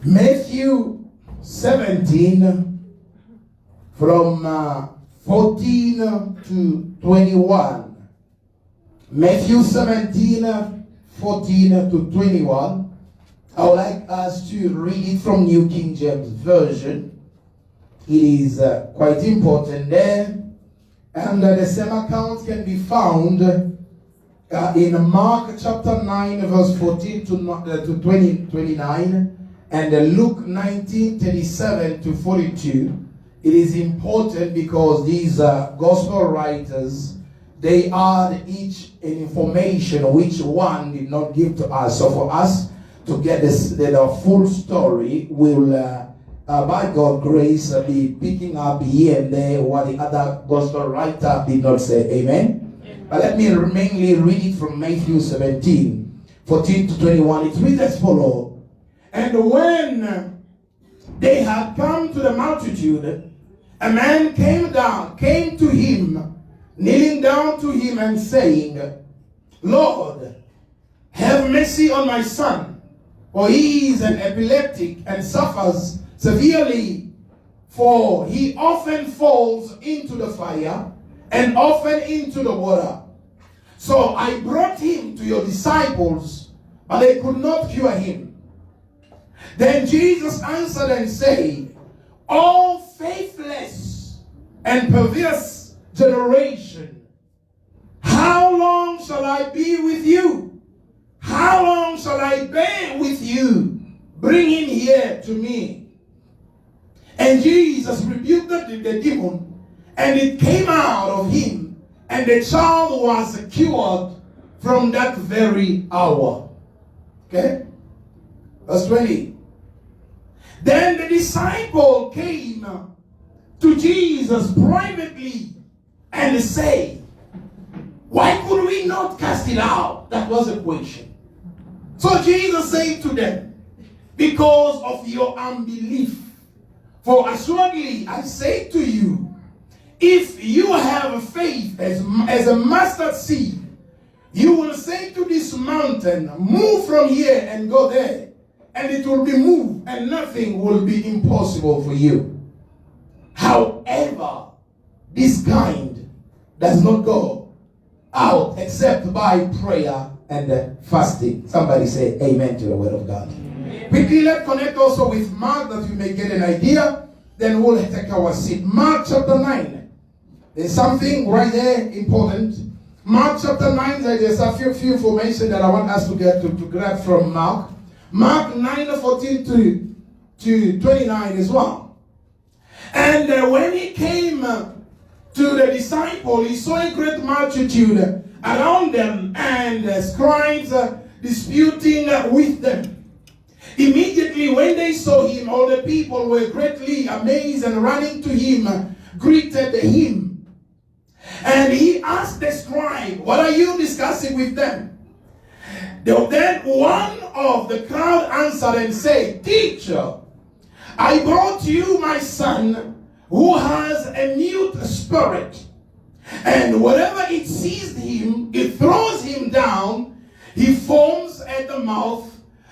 Matthew 17 from 14 to 21. Matthew 17, 14 to 21. I would like us to read it from New King James Version. It is quite important there. And the same account can be found in Mark chapter 9, verse 14 to 29, and Luke 19, 37 to 42. It is important because these gospel writers, they add each an information which one did not give to us. So for us to get the full story, will by God's grace be picking up here and there what the other gospel writer did not say. Amen. But let me mainly read it from Matthew 17, 14 to 21. It reads as follows. And when they had come to the multitude, a man came to him, kneeling down to him and saying, Lord, have mercy on my son, for he is an epileptic and suffers severely, for he often falls into the fire and often into the water. So I brought him to your disciples, but they could not cure him. Then Jesus answered and said, O faithless and perverse generation, how long shall I be with you? How long shall I bear with you? Bring him here to me. And Jesus rebuked the demon, and it came out of him, and the child was cured from that very hour. Okay? Verse 20. Then the disciple came to Jesus privately and said, why could we not cast it out? That was the question. So Jesus said to them, because of your unbelief. For assuredly I say to you, if you have faith as a mustard seed, you will say to this mountain, move from here and go there, and it will be moved, and nothing will be impossible for you. However, this kind does not go out except by prayer and fasting. Somebody say amen to the word of God. Quickly, let's connect also with Mark that you may get an idea. Then we'll take our seat. Mark chapter 9. There's something right there important. Mark chapter 9, there's a few information that I want us to get to grab from Mark. Mark 9, 14 to 29 as well. And when he came to the disciple, he saw a great multitude around them and scribes disputing with them. Immediately when they saw him, all the people were greatly amazed and running to him, greeted him. And he asked the scribe, what are you discussing with them? Then one of the crowd answered and said, Teacher, I brought you my son who has a mute spirit. And wherever it sees him, it throws him down. He foams at the mouth,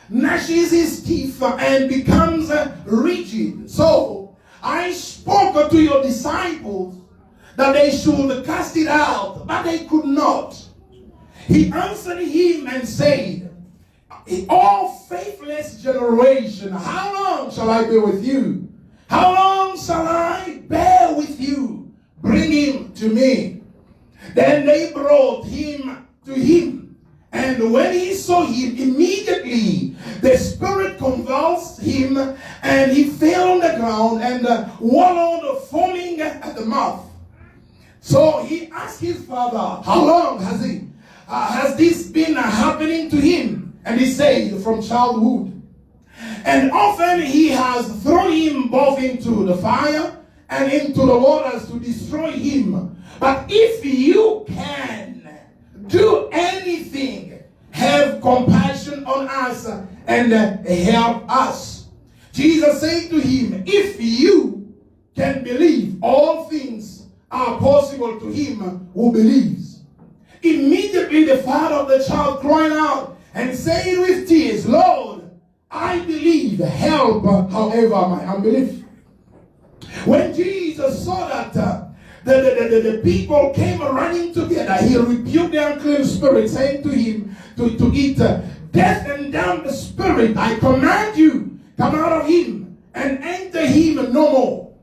gnashes his teeth, and becomes rigid. So I spoke to your disciples that they should cast it out, but they could not. He answered him and said, O faithless generation, how long shall I be with you? How long shall I bear with you? Bring him to me. Then they brought him to him. And when he saw him, immediately the spirit convulsed him, and he fell on the ground and wallowed, foaming at the mouth. So he asked his father, how long has this been happening to him? And he said, from childhood. And often he has thrown him both into the fire and into the waters to destroy him. But if you can do anything, have compassion on us and help us. Jesus said to him, if you can believe, all things are possible to him who believes. Immediately the father of the child cried out and said with tears, Lord, I I believe, help, however, my unbelief. When Jesus saw that the people came running together, he rebuked the unclean spirit, saying to him to eat death and damn the spirit. I command you, come out of him and enter him no more.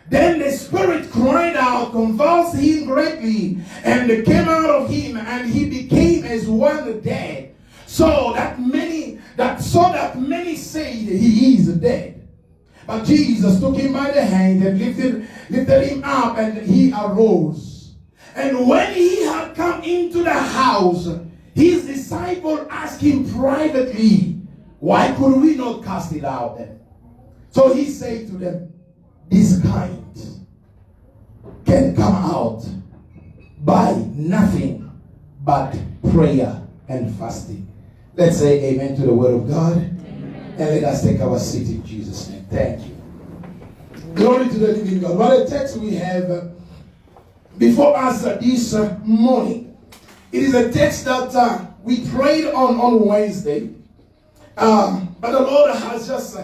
Then the spirit cried out, convulsed him greatly, and came out of him, and he became as one dead. So that many said he is dead. But Jesus took him by the hand and lifted him up, and he arose. And when he had come into the house, his disciple asked him privately, why could we not cast it out then? So he said to them, this kind can come out by nothing but prayer and fasting. Let's say amen to the word of God. Amen. And let us take our seat in Jesus' name. Thank you. Glory to the living God. What a text we have before us this morning. It is a text that we prayed on Wednesday. But the Lord has just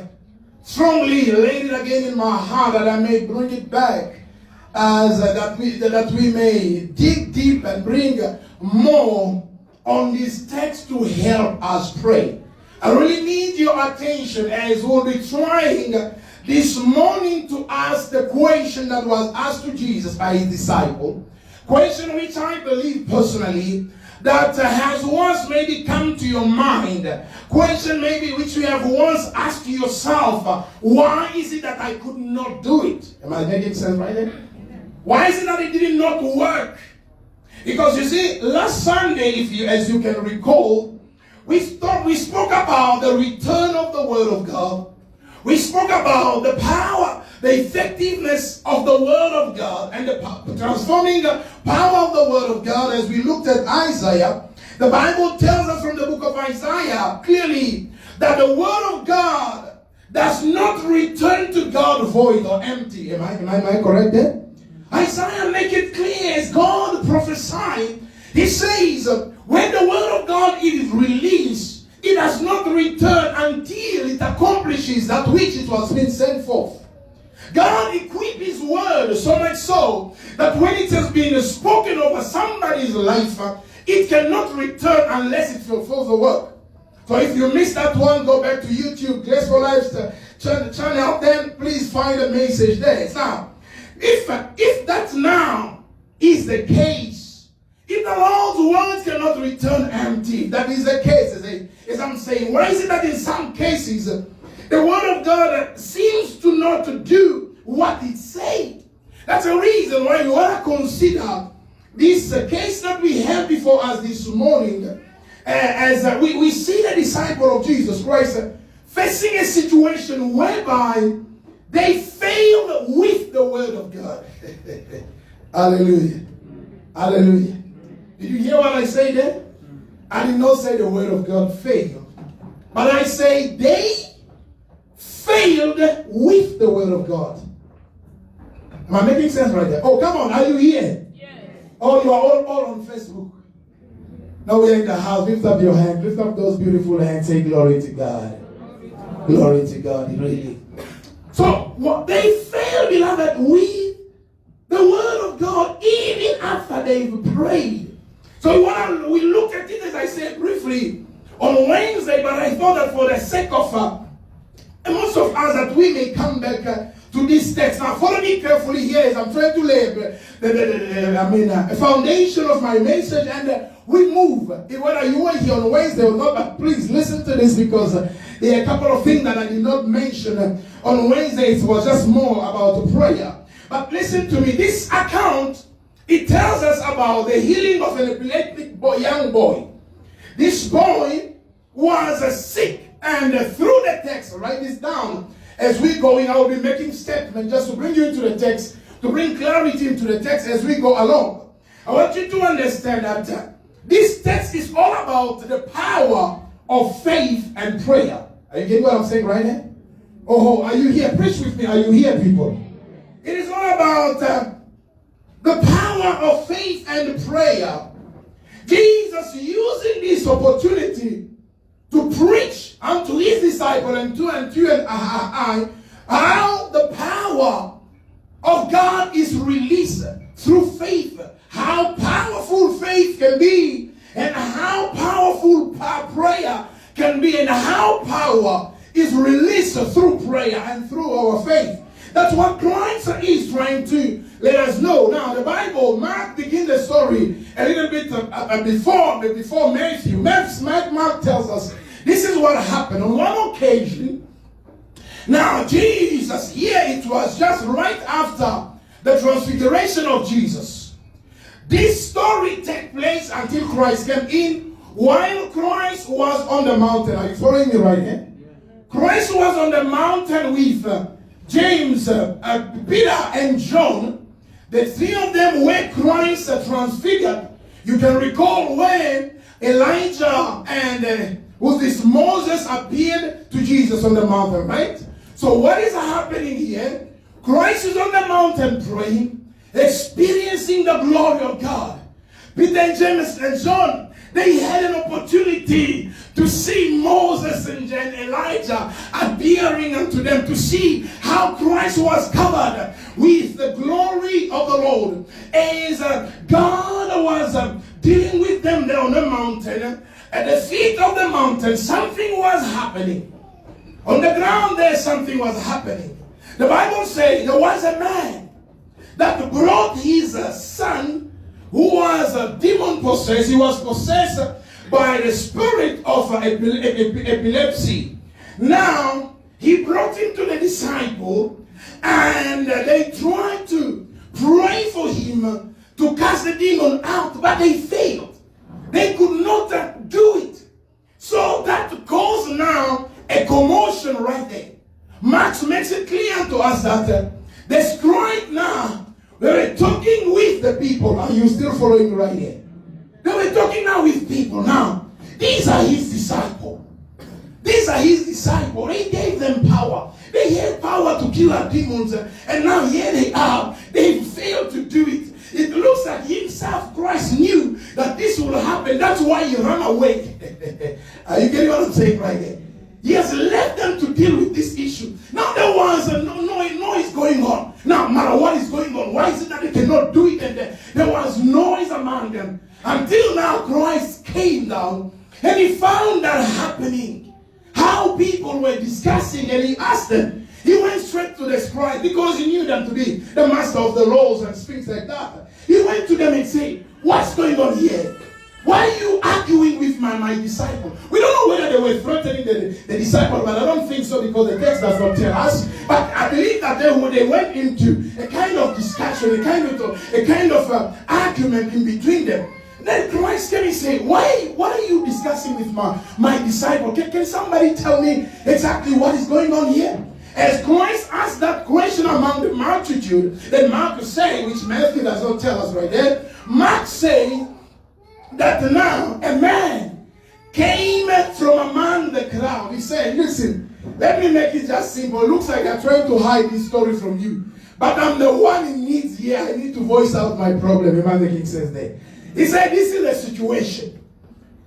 strongly laid it again in my heart that I may bring it back, as that we may dig deep and bring more on this text to help us pray. I really need your attention as we'll be trying this morning to ask the question that was asked to Jesus by his disciple. Question which I believe personally that has once maybe come to your mind. Question maybe which you have once asked yourself, why is it that I could not do it? Am I making sense right there? Why is it that it did not work? Because you see, last Sunday, as you can recall, we spoke about the return of the Word of God. We spoke about the power, the effectiveness of the Word of God, and the transforming power of the Word of God. As we looked at Isaiah, the Bible tells us from the book of Isaiah clearly that the Word of God does not return to God void or empty. Am I correct there? Isaiah make it clear as God prophesied. He says, when the Word of God is released, it does not return until it accomplishes that which it was been sent forth. God equipped his word so much so that when it has been spoken over somebody's life, it cannot return unless it fulfills the work. So if you missed that one, go back to YouTube, Grace for Life's channel, then please find a message there. Now, if that now is the case, if the Lord's words cannot return empty, that is the case, as I'm saying, why is it that in some cases the Word of God seems to not do what it said? That's a reason why we want to consider this case that we have before us this morning, as we see the disciple of Jesus Christ facing a situation whereby they failed with the Word of God. Hallelujah. Hallelujah. Did you hear what I say there? I did not say the Word of God failed, but I say they failed with the Word of God. Am I making sense right there? Oh, come on. Are you here? Yes. Oh, you are all on Facebook. Now we are in the house. Lift up your hand. Lift up those beautiful hands. Say glory to God. Glory to God. Really. So, what they failed, beloved, with the Word of God, even after they've prayed. So we look at it, as I said briefly, on Wednesday, but I thought that for the sake of most of us, that we may come back to this text. Now, follow me carefully here as I'm trying to lay a foundation of my message, and we move. Whether you were here on Wednesday or not, but please listen to this, because there are a couple of things that I did not mention on Wednesday. It was just more about the prayer. But listen to me. This account, it tells us about the healing of an epileptic young boy. This boy was sick, and through the text, write this down. As we're going, I will be making statements just to bring you into the text, to bring clarity into the text as we go along. I want you to understand that this text is all about the power of faith and prayer. Are you getting what I'm saying right now? Oh, are you here? Preach with me. Are you here, people? It is all about the power of faith and prayer. Jesus using this opportunity to preach unto his disciples disciple and to you and I, how the power of God is released through faith. How powerful faith can be, and how powerful prayer can be, and how power is released through prayer and through our faith. That's what Christ is trying to let us know. Now, the Bible, Mark begins the story a little bit before Matthew. Mark tells us this is what happened on one occasion. Now, Jesus, here it was just right after the transfiguration of Jesus. This story takes place until Christ came in, while Christ was on the mountain. Are you following me right here? Christ was on the mountain with James, Peter, and John. The three of them were Christ transfigured. You can recall when Elijah and Moses appeared to Jesus on the mountain, right? So what is happening here? Christ is on the mountain praying, experiencing the glory of God. Peter and James and John, they had an opportunity to see Moses and Elijah appearing unto them, to see how Christ was covered with the glory of the Lord. As God was dealing with them there on the mountain, at the feet of the mountain, something was happening. On the ground there, something was happening. The Bible says there was a man that brought his son, who was demon possessed. He was possessed by the spirit of epilepsy. Now, he brought him to the disciple, and they tried to pray for him to cast the demon out, but they failed. They could not do it. So that caused now a commotion right there. Mark makes it clear to us that the scribe now, they were talking with the people. Are you still following right here? They were talking now with people. Now, these are his disciples. These are his disciples. He gave them power. They had power to kill our demons. And now here they are. They failed to do it. It looks like himself, Christ, knew that this will happen. That's why he ran away. Are you getting what I'm saying right here? He has left them to deal with this issue. Now there was a noise going on. Now, no matter what is going on, why is it that they cannot do it? And there was noise among them. Until now, Christ came down and he found that happening. How people were discussing, and he asked them. He went straight to the scribe because he knew them to be the master of the laws and things like that. He went to them and said, what's going on here? Why are you arguing with my disciple? We don't know whether they were threatening the disciple, but I don't think so because the text does not tell us. But I believe that they went into a kind of discussion, a kind of argument in between them. Then Christ came and said, why are you discussing with my disciple? Can somebody tell me exactly what is going on here? As Christ asked that question among the multitude, then Mark is saying, which Matthew does not tell us right there, Mark saying that now a man came from among the crowd. He said, listen, let me make it just simple. It looks like I'm trying to hide this story from you. But I'm the one in need here. I need to voice out my problem. Emmanuel the King says there. He said, this is the situation.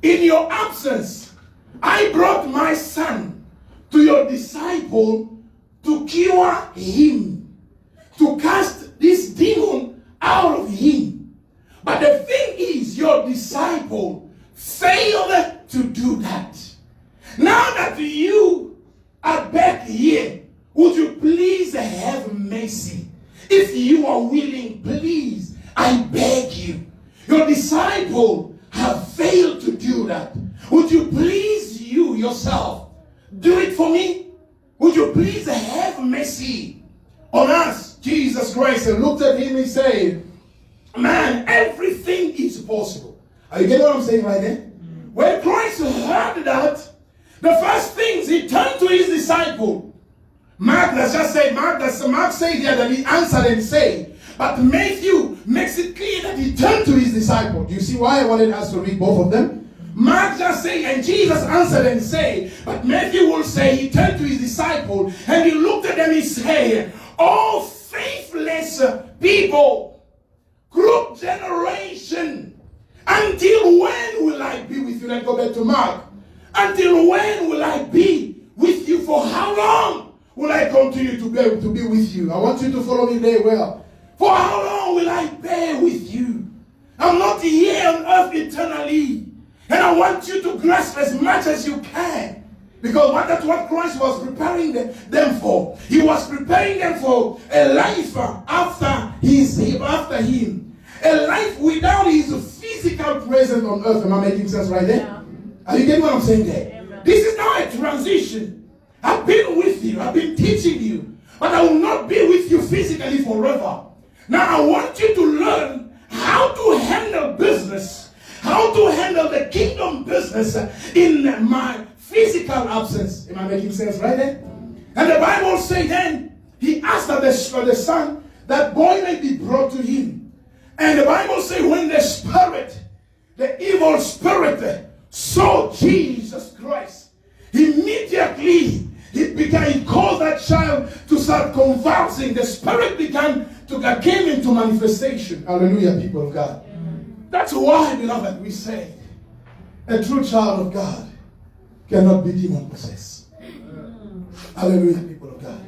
In your absence, I brought my son to your disciple to cure him, to cast this demon out of him. But the thing is, your disciple failed to do that. Now that you are back here, would you please have mercy? If you are willing, please, I beg you. Your disciple have failed to do that. Would you please, you yourself, do it for me? Would you please have mercy on us? Jesus Christ looked at him and said, man, everything is possible. Are you getting what I'm saying right there? When Christ heard that, the first things he turned to his disciple. Mark said here that he answered and said, but Matthew makes it clear that he turned to his disciple. Do you see why I wanted us to read both of them? Mark just say, and Jesus answered and said, but Matthew will say he turned to his disciple and he looked at them and said, oh faithless people, group generation, until when will I be with you? Let's go back to Mark. Until when will I be with you how long will I continue to be with you? I want you to follow me very well. For how long will I bear with you? I'm not here on earth eternally. And I want you to grasp as much as you can. Because that's what Christ was preparing them for. He was preparing them for a life after him. A life without his physical presence on earth. Am I making sense right there? Yeah. Are you getting what I'm saying there? Amen. This is now a transition. I've been with you. I've been teaching you. But I will not be with you physically forever. Now I want you to learn how to handle business. How to handle the kingdom business in my physical absence. Am I making sense right there? And the Bible says then, he asked the son, that boy may be brought to him. And the Bible says when the evil spirit saw Jesus Christ, immediately he caused that child to start convulsing. The spirit came into manifestation. Hallelujah, people of God. That's why, beloved, we say a true child of God cannot be demon possessed. Hallelujah, people of God.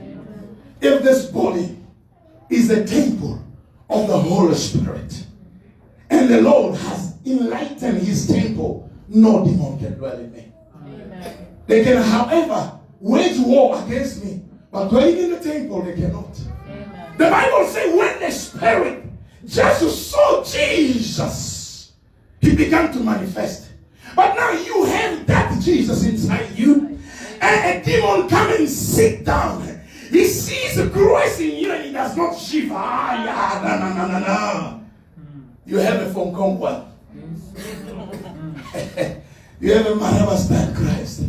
If this body is the temple of the Holy Spirit, and the Lord has enlightened his temple, no demon can dwell in me. Amen. They can, however, wage war against me, but dwelling in the temple, they cannot. Amen. The Bible says when the Spirit just saw Jesus, he began to manifest. But now you have that Jesus inside you, and a demon come and sit down. He sees Christ in you and he does not shiver. No. You have a phone call. You have a Maravastan Christ.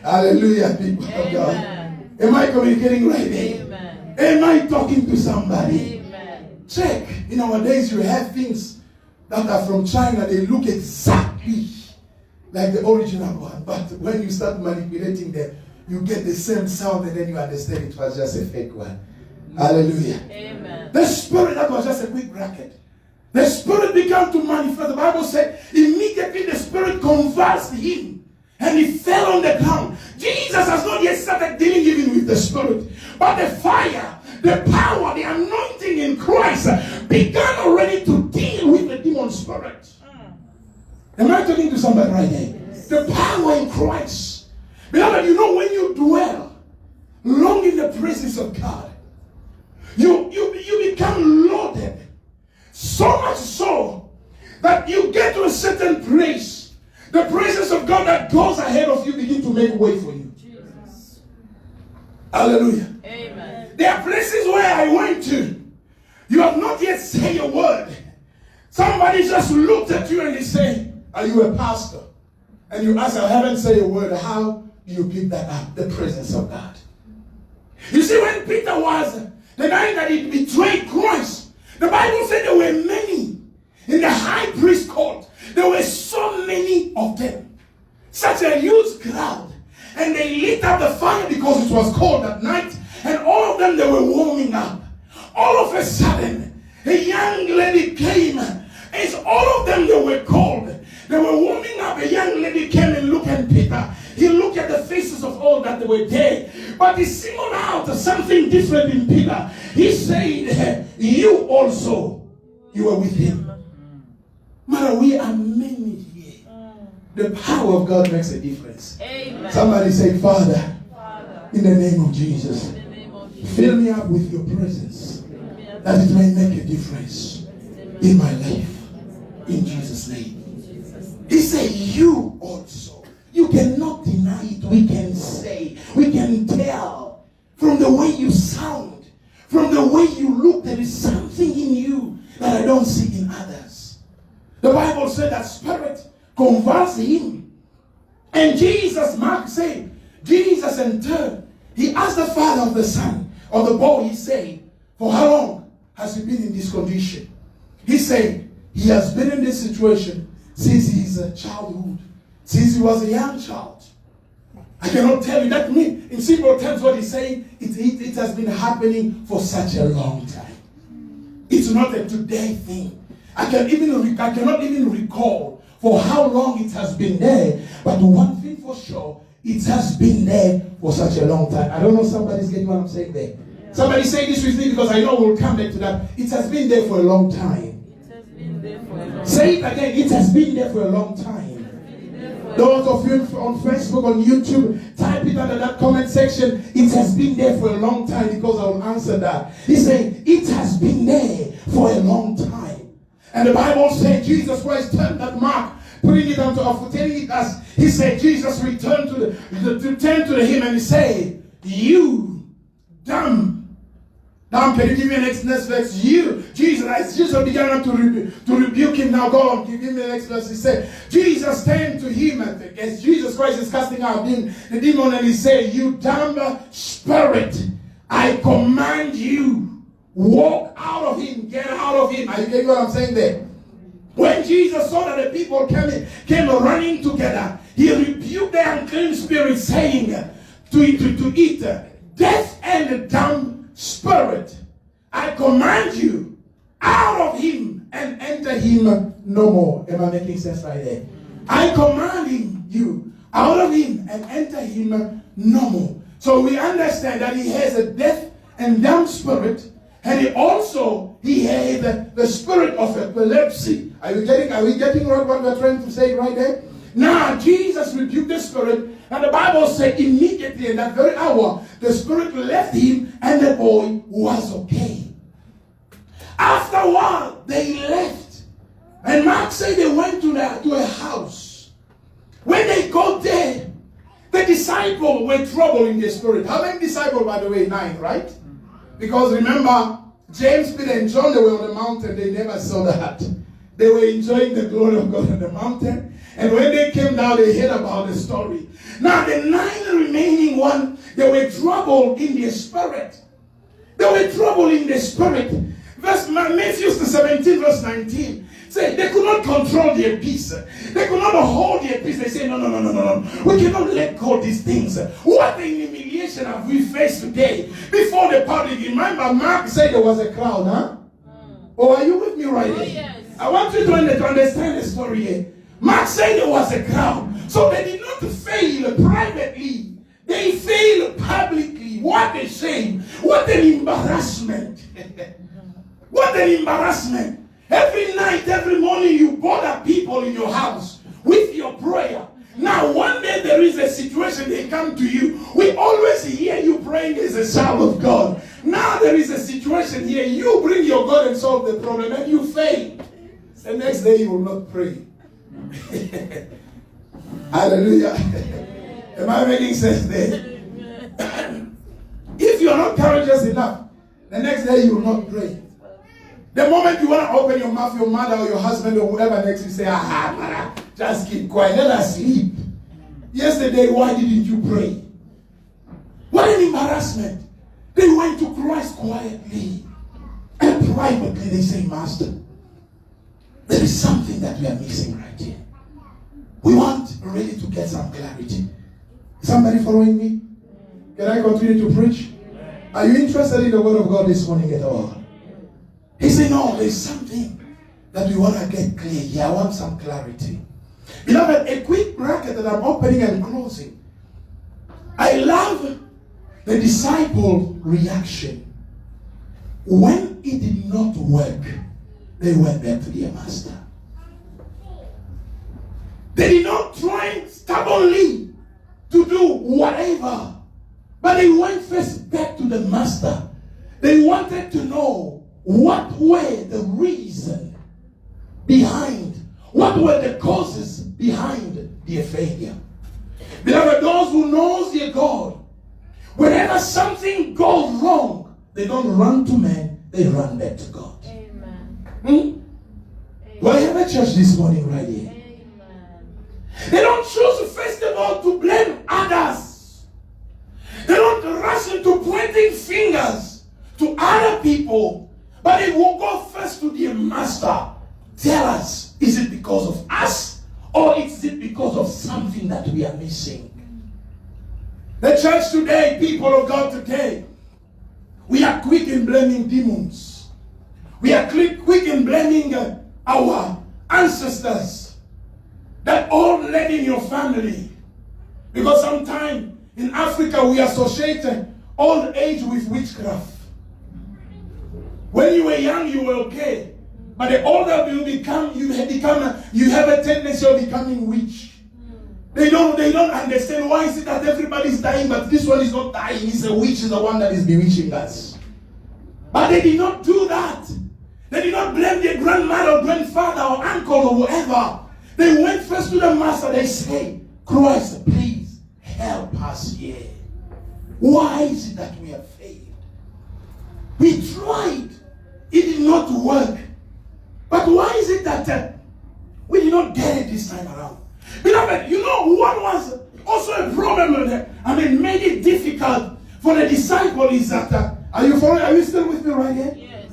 Hallelujah, people of God. Am I communicating right here? Amen. Am I talking to somebody? Amen. Check. In our days, you have things that are from China. They look exactly like the original one. But when you start manipulating them, you get the same sound and then you understand it was just a fake one. Hallelujah. Amen. The spirit, that was just a quick bracket. The spirit began to manifest. The Bible said immediately the spirit convulsed him and he fell on the ground. Jesus has not yet started dealing even with the spirit. But the fire, the power, the anointing in Christ began already to deal with the demon spirit. Am I talking to somebody right now? Yes. The power in Christ. Beloved, you know when you dwell long in the presence of God, you become loaded. So much so that you get to a certain place. The presence of God that goes ahead of you begin to make way for you. Jesus. Hallelujah. Amen. There are places where I went to. You have not yet said a word. Somebody just looked at you and they say, are you a pastor? And you ask, I haven't said a word. How do you pick that up? The presence of God. You see, when Peter was the night that he betrayed Christ, the Bible said there were many in the high priest court. There were so many of them. Such a huge crowd. And they lit up the fire because it was cold at night. And all of them, they were warming up. All of a sudden, a young lady came. As all of them, they were cold. They were warming up. A young lady came and looked at Peter. He looked at the faces of all that they were there. But he singled out something different in Peter. He said, you also, you were with him. Mother, we are many here. The power of God makes a difference. Amen. Somebody say, Father, in the name of Jesus, fill me up with your presence, that it may make a difference in my life. In Jesus' name. He said, you also. You cannot deny it. We can say, we can tell from the way you sound, from the way you look, there is something in you that I don't see in others. The Bible said that spirit convulsed him. And Jesus, Mark said, Jesus in turn, he asked the father of the son, of the boy, he said, for how long has he been in this condition? He said, he has been in this situation since his childhood, since he was a young child. I cannot tell you. That means, in simple terms, what he's saying, it has been happening for such a long time. It's not a today thing. I cannot even recall for how long it has been there. But one thing for sure, it has been there for such a long time. I don't know if somebody's getting what I'm saying there. Somebody say this with me because I know we'll come back to that. It has been there for a long time. It has been there for a long time. Say it again. It has been there for a long time. Those of you on Facebook, on YouTube, type it under that comment section. It has been there for a long time because I will answer that. He's saying it has been there for a long time. And the Bible said Jesus Christ turned that mark, putting it onto us, telling it us. He said Jesus returned to turn to him and he said, "You dumb." Now, can you give me an next verse? You, Jesus, as Jesus began to rebuke him. Now, go on, give me the next verse. He said, Jesus turned to him, as Jesus Christ is casting out the demon, and he said, "You dumb spirit, I command you, walk out of him, get out of him." Are you getting what I'm saying there? When Jesus saw that the people came running together, he rebuked the unclean spirit, saying to eat death and dumb spirit, I command you out of him and enter him no more. Am I making sense right there? I command you out of him and enter him no more. So we understand that he has a deaf and dumb spirit, and he had the spirit of epilepsy. Are we getting what we're trying to say right there? Now Jesus rebuked the spirit, and the Bible said immediately in that very hour, the spirit left him and the boy was okay. After a while, they left. And Mark said they went to a house. When they got there, the disciples were troubled in their spirit. How many disciples, by the way? 9, right? Because remember, James, Peter, and John, they were on the mountain. They never saw that. They were enjoying the glory of God on the mountain. And when they came down, they heard about the story. Now, the 9 remaining ones, they were troubled in their spirit. They were troubled in their spirit. Matthew 17, verse 19. Say, they could not control their peace. They could not hold their peace. They say, no. We cannot let go of these things. What an humiliation have we faced today before the public? Remember, Mark said there was a crowd, huh? Or are you with me right here? Yes. I want you to understand the story here. Mark said there was a crowd. So they did not fail privately. They failed publicly. What a shame. What an embarrassment. What an embarrassment. Every night, every morning, you bother people in your house with your prayer. Now, one day there is a situation, they come to you. We always hear you praying as a child of God. Now there is a situation here. You bring your God and solve the problem, and you fail. The next day, you will not pray. Hallelujah. Am I making sense there? If you are not courageous enough, the next day you will not pray. The moment you want to open your mouth, your mother or your husband or whoever next to you say, mother, just keep quiet, let us sleep. Yesterday, why didn't you pray? What an embarrassment. They went to Christ quietly and privately. They say, Master, there is something that we are missing right here. We want really to get some clarity. Somebody following me? Can I continue to preach? Are you interested in the word of God this morning at all? He said, no, there's something that we want to get clear here. I want some clarity. Beloved, a quick bracket that I'm opening and closing. I love the disciple reaction. When it did not work, they went back to their master. They did not try stubbornly to do whatever, but they went first back to the master. They wanted to know what were the reason behind, what were the causes behind their failure. Beloved, those who knows their God, whenever something goes wrong, they don't run to man, they run back to God. Amen. Do I have a church this morning right here? Amen. They don't choose, first of all, to blame others. They don't rush into pointing fingers to other people, but they will go first to their master. Tell us, is it because of us or is it because of something that we are missing? The church today, people of God today, we are quick in blaming demons. We are quick in blaming our ancestors that all led in your family. Because sometimes in Africa we associate old age with witchcraft. When you were young, you were okay. But the older you become, you have a tendency of becoming witch. They don't understand why is it that everybody's dying, but this one is not dying. It's a witch, is the one that is bewitching us. But they did not do that. They did not blame their grandmother or grandfather or uncle or whoever. They went first to the master. They say, Christ, please help us here. Why is it that we have failed? We tried. It did not work. But why is it that we did not get it this time around? Beloved, you know what was also a problem made it difficult for the disciples is that, are you following? Are you still with me right here? Yes.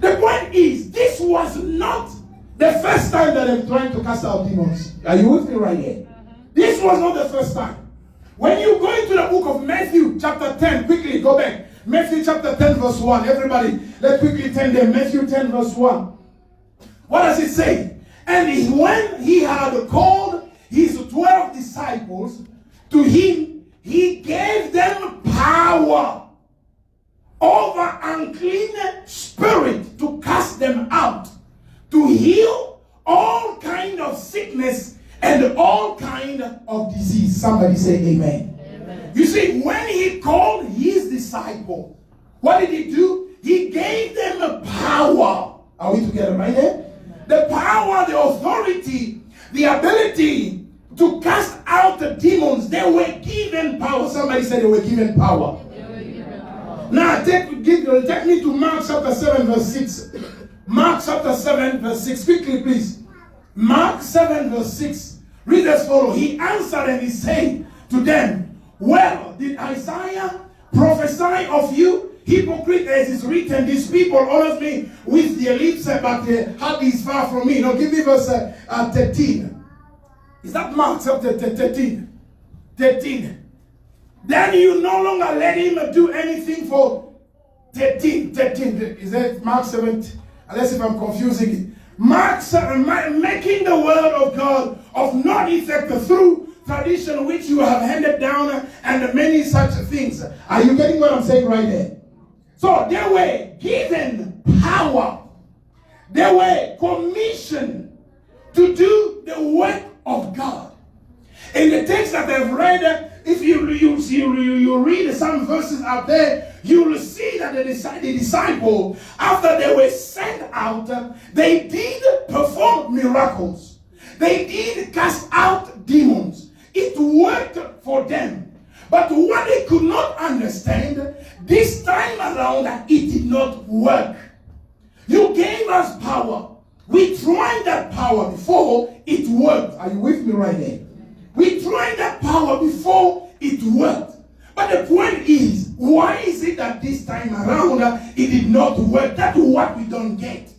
The point is, this was not the first time that they're trying to cast out demons. Are you with me right here? This was not the first time. When you go into the book of Matthew chapter 10, quickly go back. Matthew chapter 10 verse 1. Everybody, let's quickly turn there. Matthew 10 verse 1. What does it say? And when he had called his 12 disciples to him, he gave them power over unclean spirit to cast them out, to heal all kind of sickness and all kind of disease. Somebody say amen. Amen. You see, when he called his disciple, what did he do? He gave them a power. Are we together right there? The power, the authority, the ability to cast out the demons. They were given power. Somebody said they were given power. Now, take me to Mark chapter 7 verse 6. Mark chapter 7 verse 6. Quickly, please. Mark 7 verse 6. Read as follows. He answered and he said to them, well, did Isaiah prophesy of you? Hypocrite, as is written, these people honor me with their lips, but their heart is far from me. Now give me verse 13. Is that Mark chapter 13? 13. Then you no longer let him do anything for 13. Is that Mark 7? Unless if I'm confusing it. Mark 7, making the word of God of no effect through tradition which you have handed down and many such things. Are you getting what I'm saying right there? So they were given power. They were commissioned to do the work of God. In the text that I've read, if you read some verses out there, you will see that the disciples, after they were sent out, they did perform miracles. They did cast out demons. It worked for them. But what they could not understand, this time around, it did not work. You gave us power. We tried that power before, it worked. Are you with me right there? We tried that power before, it worked. But the point is, why is it that this time around, it did not work? That's what we don't get.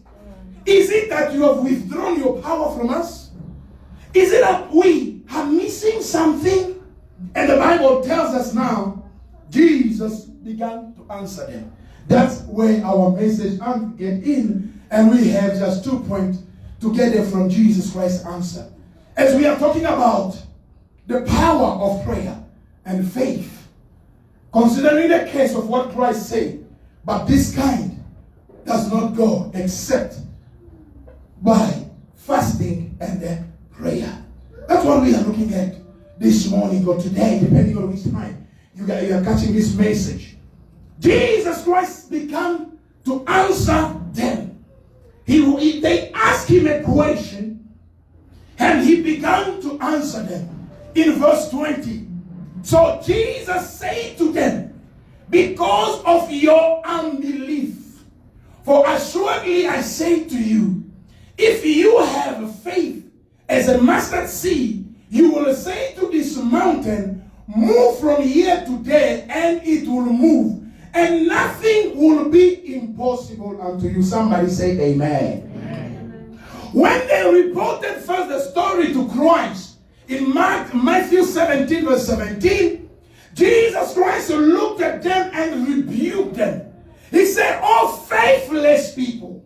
Is it that you have withdrawn your power from us? Is it that we are missing something? And the Bible tells us now, Jesus began to answer them. That's where our message get in. And we have just 2 points to get there from Jesus Christ's answer. As we are talking about the power of prayer and faith, considering the case of what Christ said, but this kind does not go except by fasting and then prayer. That's what we are looking at this morning or today, depending on which time you are catching this message. Jesus Christ began to answer them. They asked him a question and he began to answer them. In verse 20, so Jesus said to them, because of your unbelief, for assuredly I say to you, if you have faith as a mustard seed, you will say to this mountain, move from here to there, and it will move. And nothing will be impossible unto you. Somebody say amen. Amen. When they reported first the story to Christ, in Matthew 17 verse 17, Jesus Christ looked at them and rebuked them. He said, oh faithless people,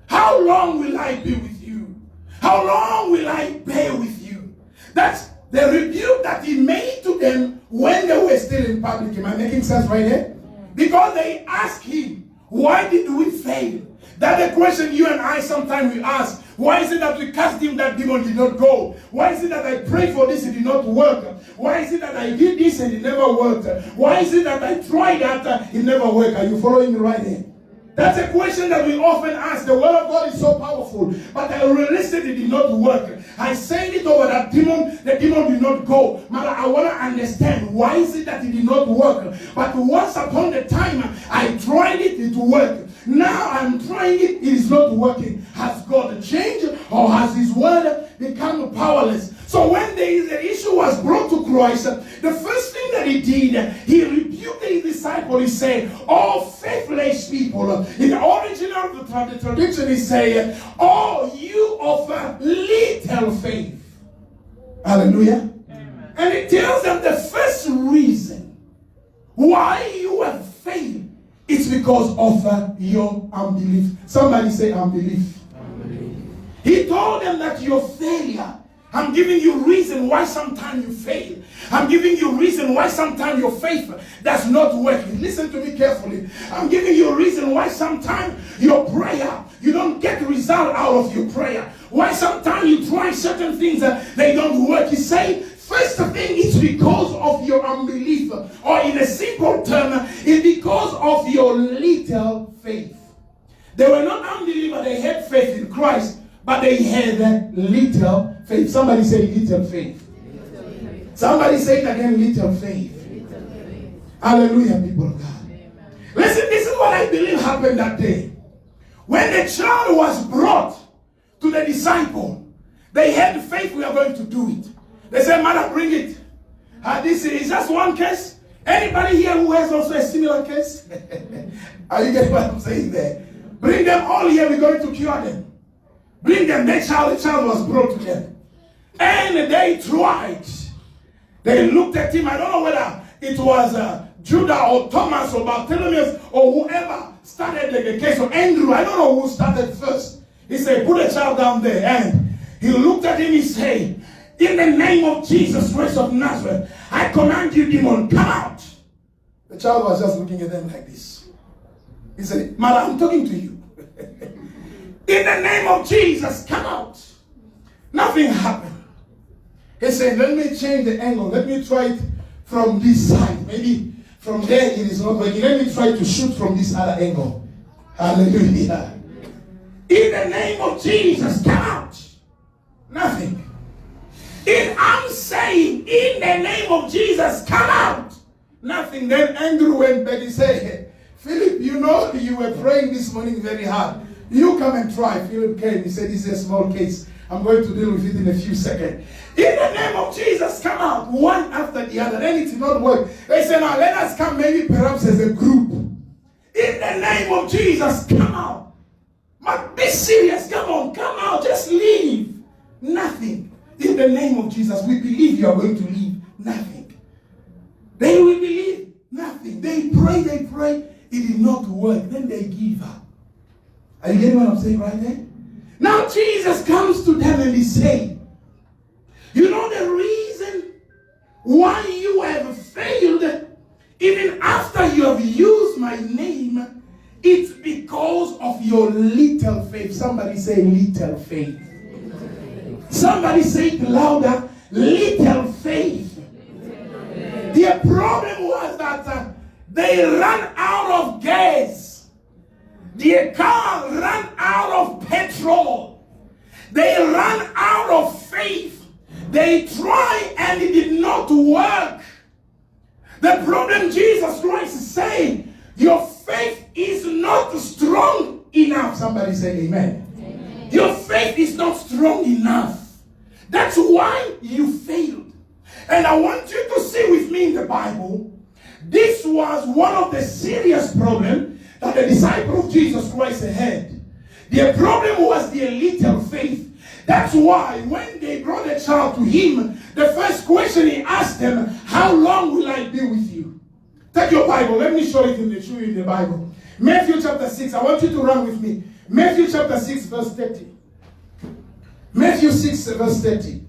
how long will I be with you? How long will I bear with you? That's the rebuke that he made to them when they were still in public. Am I making sense right here? Because they asked him, why did we fail? That's the question you and I sometimes we ask. Why is it that we cast him, that demon did not go? Why is it that I prayed for this, it did not work? Why is it that I did this and it never worked? Why is it that I tried that, it never worked? Are you following me right here? That's a question that we often ask. The word of God is so powerful, but I realized it did not work. I said it over that demon, the demon did not go. Mother, I want to understand, why is it that it did not work? But once upon a time, I tried it, it worked. Now I'm trying it, it is not working. Has God changed, or has his word become powerless? So when the issue was brought to Christ, the first thing that he did, he rebuked his disciples. He said, "Oh, faithless people." In the original the tradition, he said, "Oh, you of little faith." Hallelujah. Amen. And it tells them the first reason why you have failed is because of your unbelief. Somebody say unbelief. Unbelief. He told them that your failure, I'm giving you reason why sometimes you fail. I'm giving you reason why sometimes your faith does not work. Listen to me carefully. I'm giving you a reason why sometimes your prayer, you don't get result out of your prayer. Why sometimes you try certain things they don't work. He say, first thing is because of your unbelief. Or in a simple term, it's because of your little faith. They were not unbelievers, they had faith in Christ, but they had little faith. Somebody say little faith. Little faith. Somebody say it again, little faith. Little faith. Hallelujah, people of God. Amen. Listen, this is what I believe happened that day. When the child was brought to the disciple, they had faith, we are going to do it. They said, "Mother, bring it." This is just one case. Anybody here who has also a similar case? Are you getting what I'm saying there? Bring them all here, we're going to cure them. Bring them. The child was brought to them. And they tried. They looked at him. I don't know whether it was Judah or Thomas or Bartholomew or whoever started the case of Andrew. I don't know who started first. He said, "Put a child down there." And he looked at him, he said, "In the name of Jesus Christ of Nazareth, I command you, demon, come out." The child was just looking at them like this. He said, "Mother, I'm talking to you. In the name of Jesus, come out." Nothing happened. He said, "Let me change the angle. Let me try it from this side. Maybe from there it is not working. Let me try to shoot from this other angle." Hallelujah. In the name of Jesus, come out. Nothing. If I'm saying, in the name of Jesus, come out. Nothing. Then Andrew went back and said, "Philip, you know you were praying this morning very hard. You come and try." Philip came. He said, "This is a small case. I'm going to deal with it in a few seconds. In the name of Jesus, come out." One after the other. Then it did not work. They said, "Now let us come maybe perhaps as a group. In the name of Jesus, come out. But be serious. Come on, come out. Just leave." Nothing. In the name of Jesus, we believe you are going to leave. Nothing. They will believe. Nothing. They pray. It did not work. Then they give up. Are you getting what I'm saying right there? Now Jesus comes to them and he says, "You know the reason why you have failed, even after you have used my name, it's because of your little faith." Somebody say little faith. Somebody say it louder, little faith. The problem was that they ran out of gas. Their car ran out of petrol. They ran out of faith. They tried and it did not work. The problem, Jesus Christ is saying, your faith is not strong enough. Somebody say amen. Amen. Your faith is not strong enough. That's why you failed. And I want you to see with me in the Bible, this was one of the serious problems that the disciples of Jesus Christ had. Their problem was their little faith. That's why when they brought a child to him, the first question he asked them, "How long will I be with you?" Take your Bible. Let me show you in the Bible. Matthew chapter 6. I want you to run with me. Matthew chapter 6 verse 30. Matthew 6 verse 30.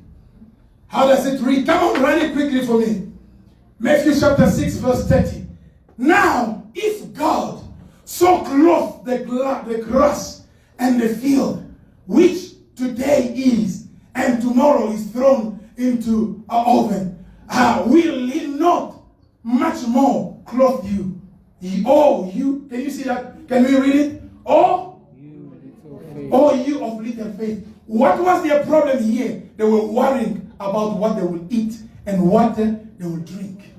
How does it read? Come on, run it quickly for me. Matthew chapter 6, verse 30. Now, if God so clothe the grass and the field, which today is and tomorrow is thrown into an oven, will he not much more clothe you? Oh, you, can you see that? Can we read it? Oh, you of little faith. What was their problem here? They were worrying about what they will eat and what they will drink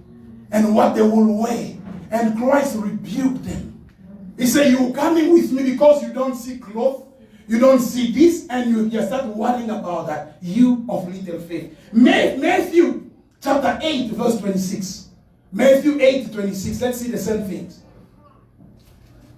and what they will wear. And Christ rebuked them. He said, you're coming with me because you don't see clothes, you don't see this, and you start worrying about that. You of little faith. Matthew chapter 8, verse 26. Matthew 8, 26. Let's see the same things.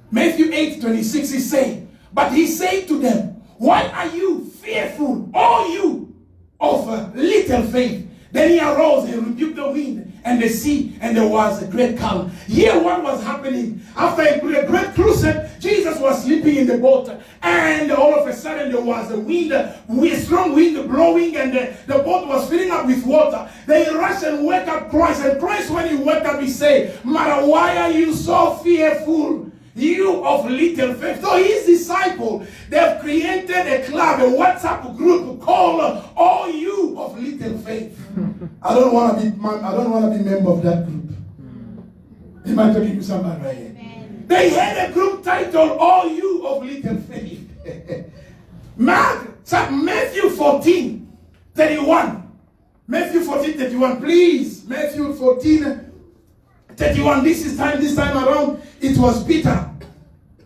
Matthew 8, 26, he said, but he said to them, why are you fearful, all you of little faith? Then he arose and rebuked the wind and the sea, and there was a great calm. Here what was happening? After a great crusade, Jesus was sleeping in the boat, and all of a sudden there was a wind, a strong wind blowing, and the boat was filling up with water. They rushed and woke up Christ, and Christ, when he woke up, he said, Mother, why are you so fearful? You of little faith. So his disciples, they've created a club, a WhatsApp group called All You of Little Faith. I don't want to be member of that group. Am I talking to somebody right here? They had a group titled All You of Little Faith. Matthew 14, 31. Matthew 14, 31. Please, Matthew 14, 31. This time around, it was Peter.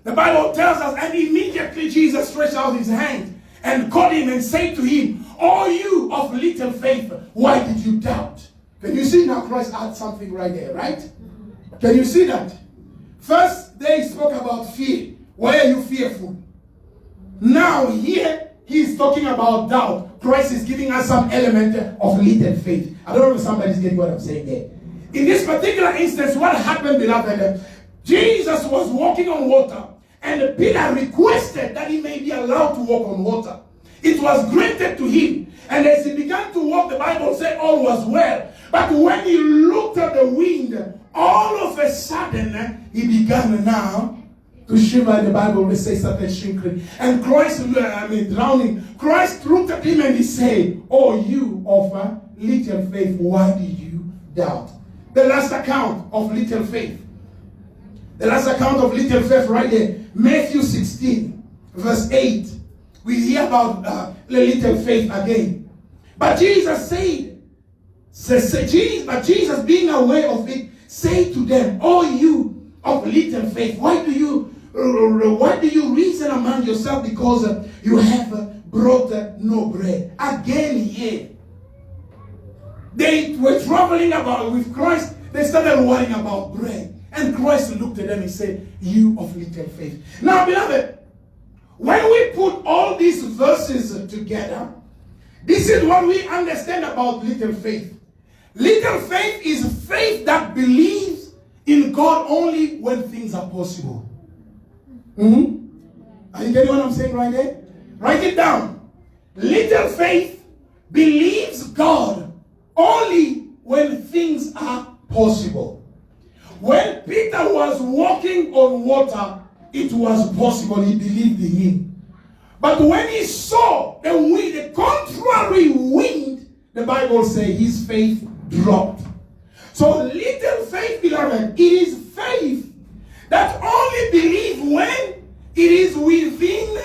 The Bible tells us, and immediately Jesus stretched out his hand and caught him and said to him, all you of little faith, why did you doubt? Can you see now Christ had something right there, right? Can you see that? First, they spoke about fear. Why are you fearful? Now here, he's talking about doubt. Christ is giving us some element of little faith. I don't know if somebody's getting what I'm saying there. In this particular instance, what happened, beloved? Jesus was walking on water, and Peter requested that he may be allowed to walk on water. It was granted to him, and as he began to walk, the Bible said all was well. But when he looked at the wind, all of a sudden, he began now to shiver. The Bible will say something shrinking. And Christ, drowning. Christ looked at him and he said, oh, you of little faith, why did you doubt? The last account of little faith. The last account of little faith right there. Matthew 16, verse 8. We hear about the little faith again. But Jesus said, Jesus being aware of it, say to them, all you of little faith, why do you reason among yourself because you have brought no bread? Again here. They were traveling about with Christ. They started worrying about bread. And Christ looked at them and said, you of little faith. Now, beloved, when we put all these verses together, this is what we understand about little faith. Little faith is faith that believes in God only when things are possible. Are you getting what I'm saying right there? Write it down. Little faith believes God only when things are possible. When Peter was walking on water, it was possible. He believed in him. But when he saw the wind, the contrary wind, the Bible says his faith dropped. So little faith, beloved, it is faith that only believes when it is within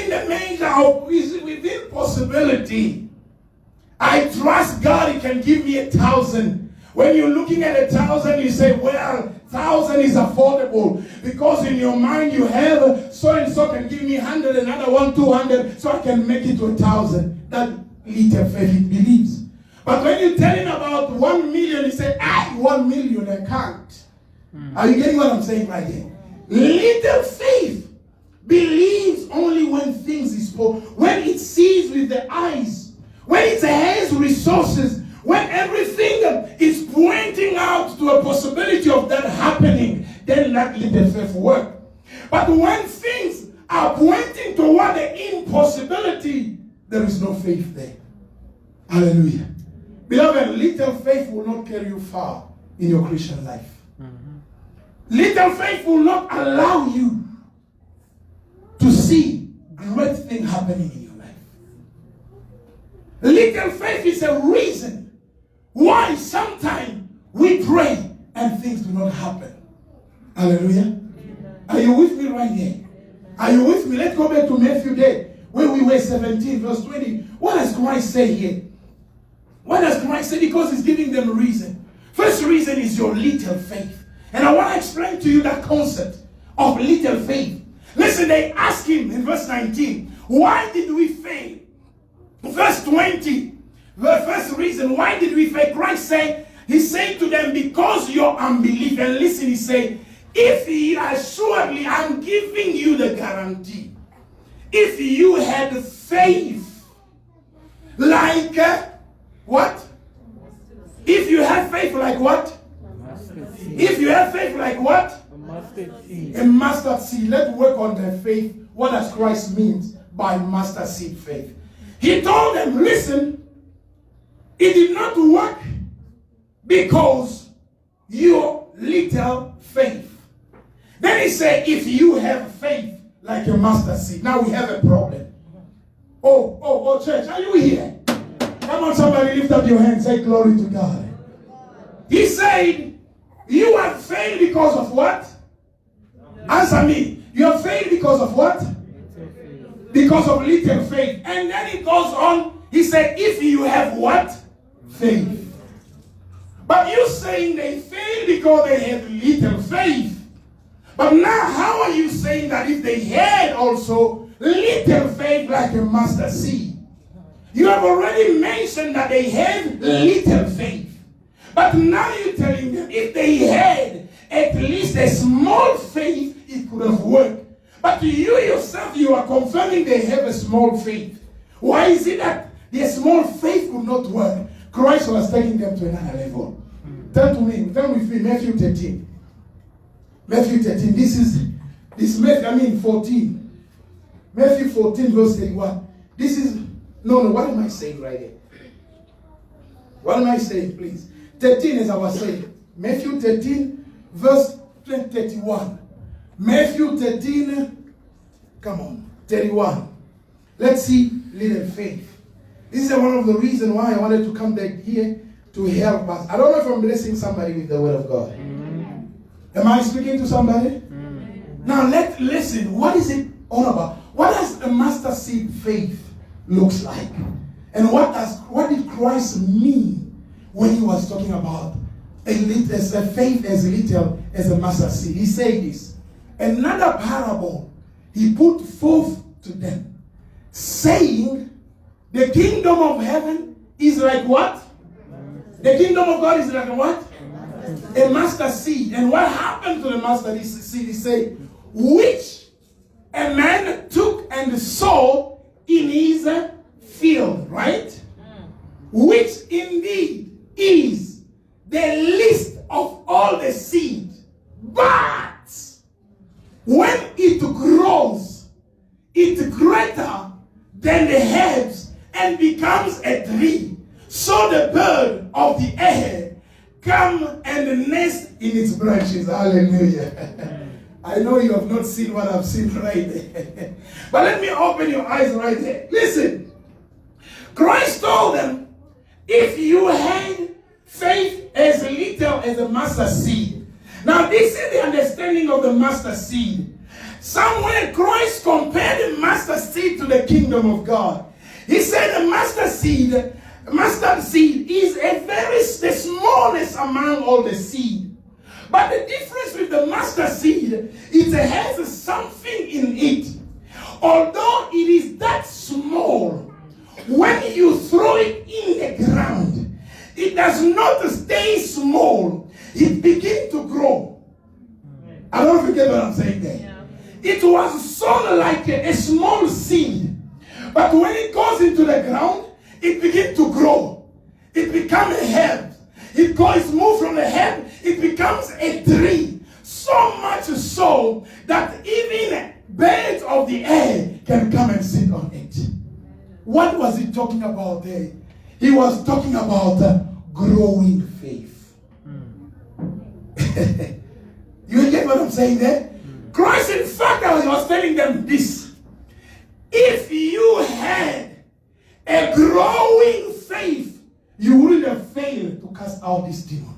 the measure of, within possibility. I trust God, He can give me 1,000. When you're looking at 1,000, you say, well, 1,000 is affordable. Because in your mind you have so-and-so can give me 100, another one 200, so I can make it to 1,000. That little faith it believes. But when you tell him about 1 million, he say, 1 million, I can't. Are you getting what I'm saying right here? Little faith believes only when things is possible. When it sees with the eyes. When it has resources. When everything is pointing out to a possibility of that happening, then that little faith works. But when things are pointing toward the impossibility, there is no faith there. Hallelujah. Beloved, little faith will not carry you far in your Christian life. Little faith will not allow you to see great things happening in your life. Little faith is a reason why sometimes we pray and things do not happen. Hallelujah. Are you with me right here? Are you with me? Let's go back to Matthew day where we were 17 verse 20. What does Christ say here? What does Christ say? Because he's giving them a reason. First reason is your little faith. And I want to explain to you that concept of little faith. Listen, they ask him in verse 19, why did we fail? Verse 20, the first reason, why did we fail? Christ said, he said to them, because your unbelief. And listen, he said, if you assuredly, I'm giving you the guarantee. If you had faith like what? If you have faith like what? If you have faith like what? A mustard seed. Let's work on the faith. What does Christ mean by mustard seed faith? He told them, listen, it did not work because your little faith. Then he said, if you have faith like a mustard seed. Now we have a problem. Oh, church, are you here? Come on, somebody lift up your hands. Say glory to God. He said, you have failed because of what? Answer me. You have failed because of what? Because of little faith. And then he goes on. He said, if you have what? Faith. But you saying they failed because they had little faith. But now how are you saying that if they had also little faith like a mustard seed? You have already mentioned that they had little faith. But now you're telling them if they had at least a small faith, it could have worked. But you yourself, you are confirming they have a small faith. Why is it that their small faith could not work? Christ was taking them to another level. Turn with me, Matthew 13. Matthew 13, this Matthew, 14. Matthew 14 verse 31. What am I saying right here? What am I saying, please? 13 as I was saying. Matthew 13 verse 31. Matthew 13, come on, 31. Let's see little faith. This is one of the reasons why I wanted to come back here to help us. I don't know if I'm blessing somebody with the word of God. Am I speaking to somebody? Now let's listen. What is it all about? What does a mustard seed faith looks like? And what did Christ mean when he was talking about a faith as little as a mustard seed? He said this. Another parable he put forth to them, saying, the kingdom of heaven is like what? The kingdom of God is like what? A mustard seed. And what happened to the mustard seed? He said, which a man took and sowed in his field, right? Which indeed is the least of all the seed. But when it grows, it's greater than the herbs and becomes a tree. So the bird of the air come and nest in its branches. Hallelujah. I know you have not seen what I've seen right there. But let me open your eyes right there. Listen. Christ told them, if you had faith as little as a mustard seed. Now this is the understanding of the mustard seed. Somewhere Christ compared the mustard seed to the kingdom of God. He said the mustard seed is the smallest among all the seed. But the difference with the mustard seed, it has something in it. Although it is that small, when you throw it in the ground, it does not stay small. It begins to grow. I don't forget what I'm saying there. Yeah. It was sown like a small seed. But when it goes into the ground, it begins to grow. It becomes a herb. It's moved from a herb, it becomes a tree. So much so that even birds of the air can come and sit on it. What was he talking about there? He was talking about growing faith. You get what I'm saying there? Christ, in fact, was telling them this. If you had a growing faith, you wouldn't have failed to cast out this demon.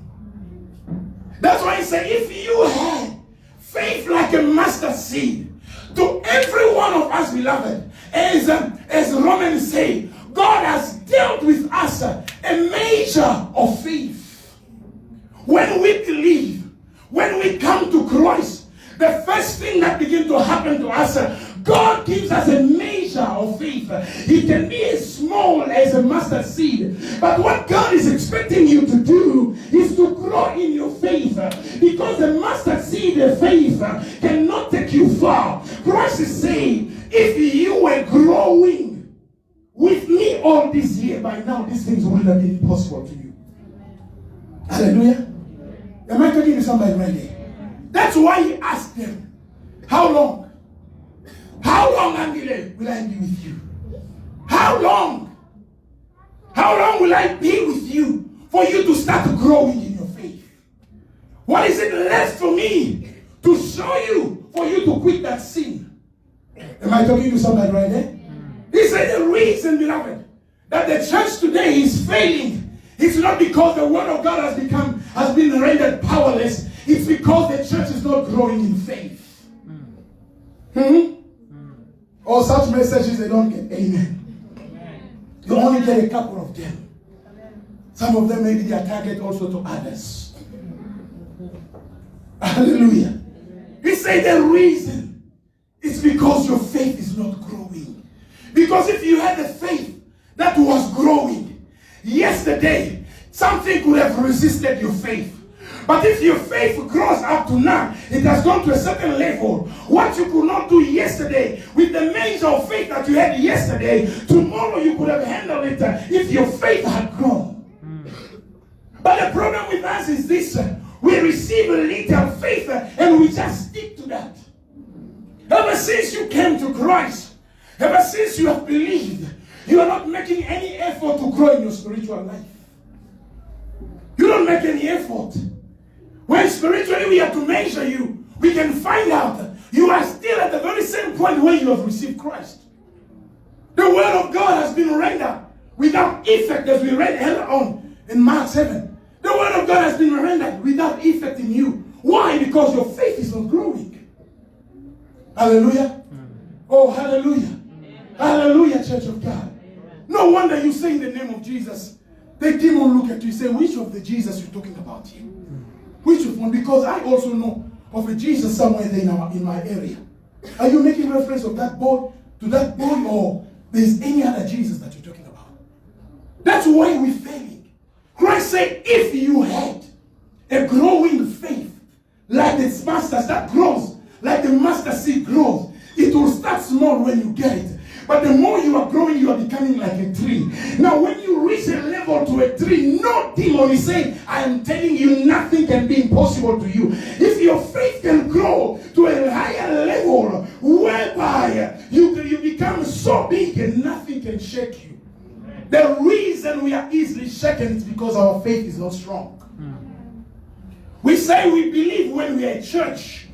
That's why he said, if you had faith like a mustard seed, to every one of us, beloved, as Romans say, God has dealt with us a measure of faith. When we believe, when we come to Christ, the first thing that begins to happen to us, God gives us a measure of faith. It can be as small as a mustard seed. But what God is expecting you to do is to grow in your faith. Because the mustard seed of faith cannot take you far. Christ is saying, if you were growing with me all this year, by now these things would have been possible to you. Hallelujah. Am I talking to somebody right there? That's why he asked them, how long? How long, Angele, will I be with you? How long? How long will I be with you for you to start growing in your faith? What is it left for me to show you for you to quit that sin? Am I talking to somebody right there? This is the reason, beloved, that the church today is failing. It's not because the word of God has been rendered powerless. It's because the church is not growing in faith. Or such messages they don't get. Amen. You only get a couple of them. Some of them maybe they are target also to others. Hallelujah. We say the reason is because your faith is not growing. Because if you had a faith that was growing yesterday, something could have resisted your faith. But if your faith grows up to now, it has gone to a certain level. What you could not do yesterday, with the measure of faith that you had yesterday, tomorrow you could have handled it if your faith had grown. But the problem with us is this. We receive a little faith and we just stick to that. Ever since you came to Christ, ever since you have believed, you are not making any effort to grow in your spiritual life. You don't make any effort. When spiritually we have to measure you, we can find out you are still at the very same point where you have received Christ. The word of God has been rendered without effect, as we read earlier on in Mark 7. The word of God has been rendered without effect in you. Why? Because your faith is not growing. Hallelujah. Oh, hallelujah. Hallelujah, church of God. No wonder you say in the name of Jesus. The demon look at you and say, which of the Jesus you're talking about here? Which of one? Because I also know of a Jesus somewhere there in my area. Are you making reference of that boy to that boy, or there's any other Jesus that you're talking about? That's why we're failing. Christ said, if you had a growing faith like the mustard that grows, like the mustard seed grows, it will start small when you get it. But the more you are growing, you are becoming like a tree. Now, when you reach a level to a tree, no demon is saying, I am telling you, nothing can be impossible to you. If your faith can grow to a higher level, whereby you become so big and nothing can shake you. The reason we are easily shaken is because our faith is not strong. We say we believe when we are at church,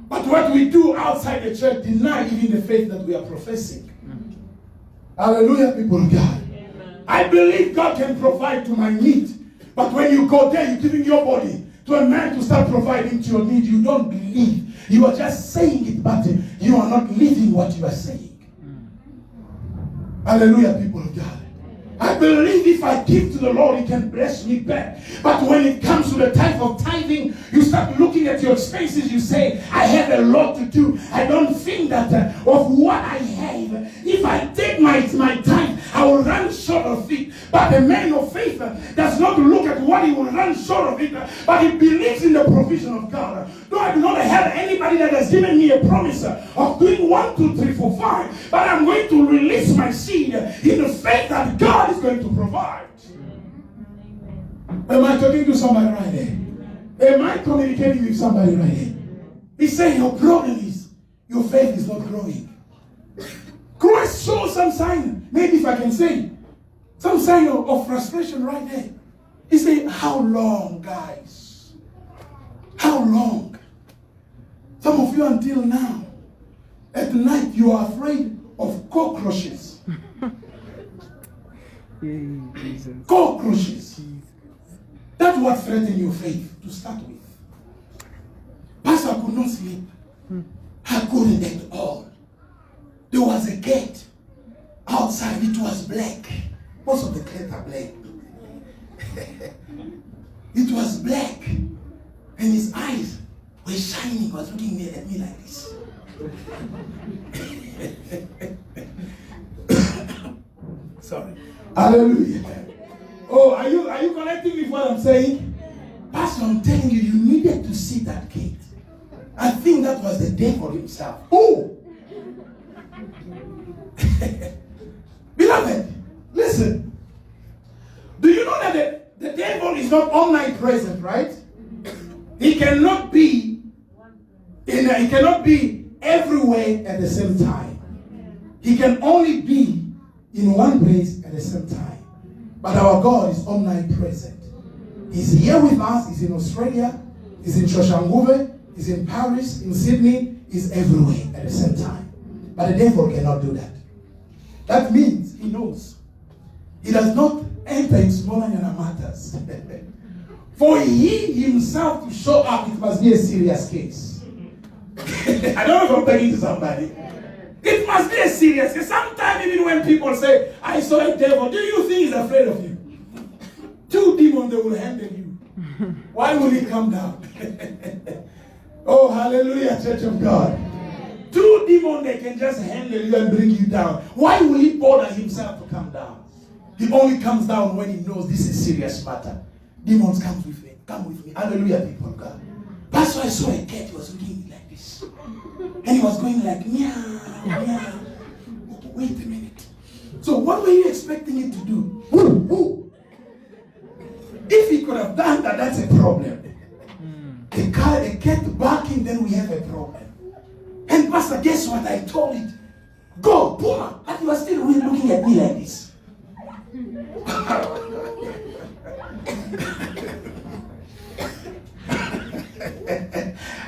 but what we do outside the church deny even the faith that we are professing. Hallelujah, people of God. Amen. I believe God can provide to my need. But when you go there, you're giving your body to a man to start providing to your need. You don't believe. You are just saying it, but you are not living what you are saying. Hallelujah, people of God. I believe if I give to the Lord, He can bless me back. But when it comes to the type of tithing, you start looking at your expenses. You say, I have a lot to do. I don't think that of what I have. If I take my tithe, I will run short of it. But the man of faith does not look at what he will run short of it, but he believes in the provision of God. Though I do not have anybody that has given me a promise of doing 1, 2, 3, 4, 5, but I'm going to release my seed in the faith that God is going to provide. Am I talking to somebody right there? Am I communicating with somebody right here? He's saying your problem is your faith is not growing. Christ saw some sign. Maybe if I can say, Some sign of frustration right there. He said, how long, guys? How long? Some of you until now, at night you are afraid of cockroaches. Cockroaches. That's what threatened your faith to start with. Pastor could not sleep. I couldn't at all. There was a gate outside. It was black. Most of the gates are black. It was black. And his eyes were shining. He was looking at me like this. Sorry. Hallelujah. Oh, are you connecting with what I'm saying? Pastor, I'm telling you, you needed to see that gate. I think that was the devil himself. Oh! Beloved, listen. Do you know that the devil is not omnipresent, right? He cannot be everywhere at the same time. He can only be in one place at the same time. But our God is omnipresent. He's here with us. He's in Australia. He's in Shoshanguve. He's in Paris, in Sydney. He's everywhere at the same time. But the devil cannot do that. That means he knows. He does not enter in small matters. For he himself to show up, it must be a serious case. I don't know if I'm talking to somebody. It must be a serious case. Sometimes even when people say, I saw a devil, do you think he's afraid of you? 2 demons, they will handle you. Why will he come down? Oh, hallelujah, Church of God. 2 demons, they can just handle you and bring you down. Why will he bother himself to come down? He only comes down when he knows this is a serious matter. Demons come with me. Come with me. Hallelujah, people of God. That's why I saw a cat. He was looking like this. And he was going like, meow, meow. Wait a minute. So what were you expecting it to do? Woo, woo. If he could have done that, that's a problem. A cat barking, then we have a problem. And Pastor, guess what? I told it. Go, boom. And he was still looking at me like this.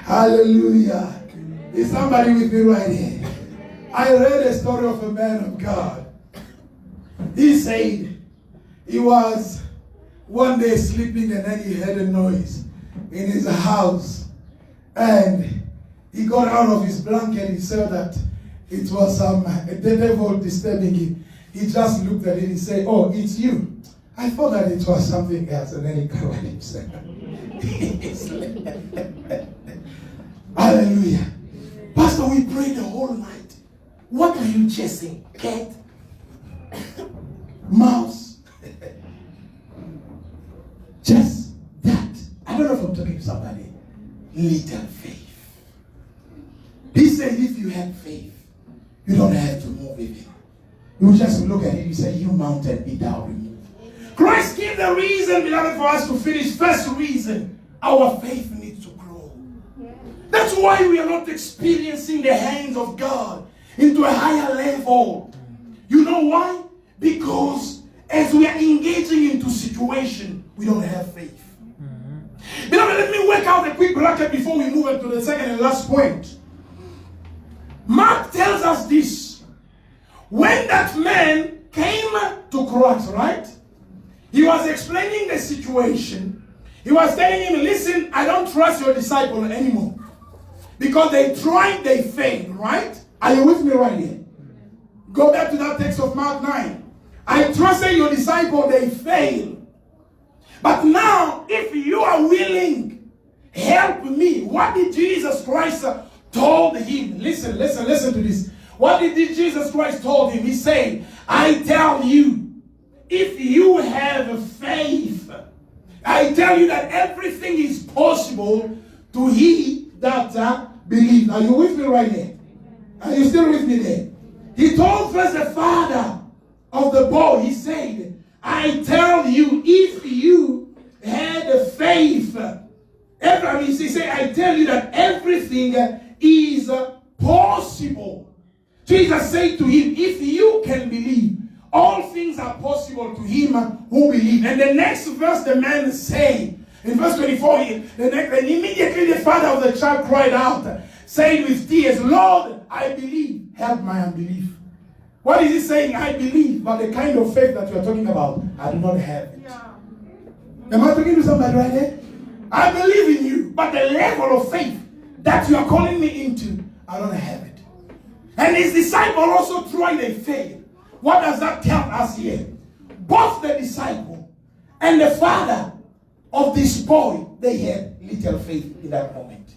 Hallelujah. Is somebody with me right here? I read a story of a man of God. He said he was one day sleeping and then he heard a noise in his house. And he got out of his blanket. He saw that it was the devil disturbing him. He just looked at it and said, oh, it's you. I thought that it was something else. And then he covered himself. Hallelujah. Pastor, we prayed the whole night. What are you chasing? Cat? Mouse? Just that. I don't know if I'm talking to somebody. Little faith. He said if you have faith, you don't have to move it. You just look at it, you say, you mountain, be thou removed. Christ gave the reason, beloved, for us to finish. First reason, our faith needs to grow. That's why we are not experiencing the hands of God into a higher level. You know why? Because as we are engaging into situation, we don't have faith. Beloved, let me work out a quick bracket before we move into the second and last point. Mark tells us this. When that man came to Christ, right? He was explaining the situation. He was telling him, listen, I don't trust your disciple anymore. Because they tried, they failed, right? Are you with me right here? Go back to that text of Mark 9. I trusted your disciple, they failed. But now, if you are willing, help me. What did Jesus Christ told him? Listen to this. What did Jesus Christ told him? He said, I tell you, if you have faith, I tell you that everything is possible to he that believes. Are you with me right there? Are you still with me there? He told first the father of the boy, he said, I tell you, if you had a faith, he said, I tell you that everything is possible. Jesus said to him, if you can believe, all things are possible to him who believes. And the next verse, the man say, in verse 24, and immediately the father of the child cried out, saying with tears, Lord, I believe, help my unbelief. What is he saying? I believe, but the kind of faith that you are talking about, I do not have it. Yeah. Am I talking to somebody right there? I believe in you, but the level of faith that you are calling me into, I don't have it. And his disciple also tried and failed. What does that tell us here? Both the disciple and the father of this boy, they had little faith in that moment.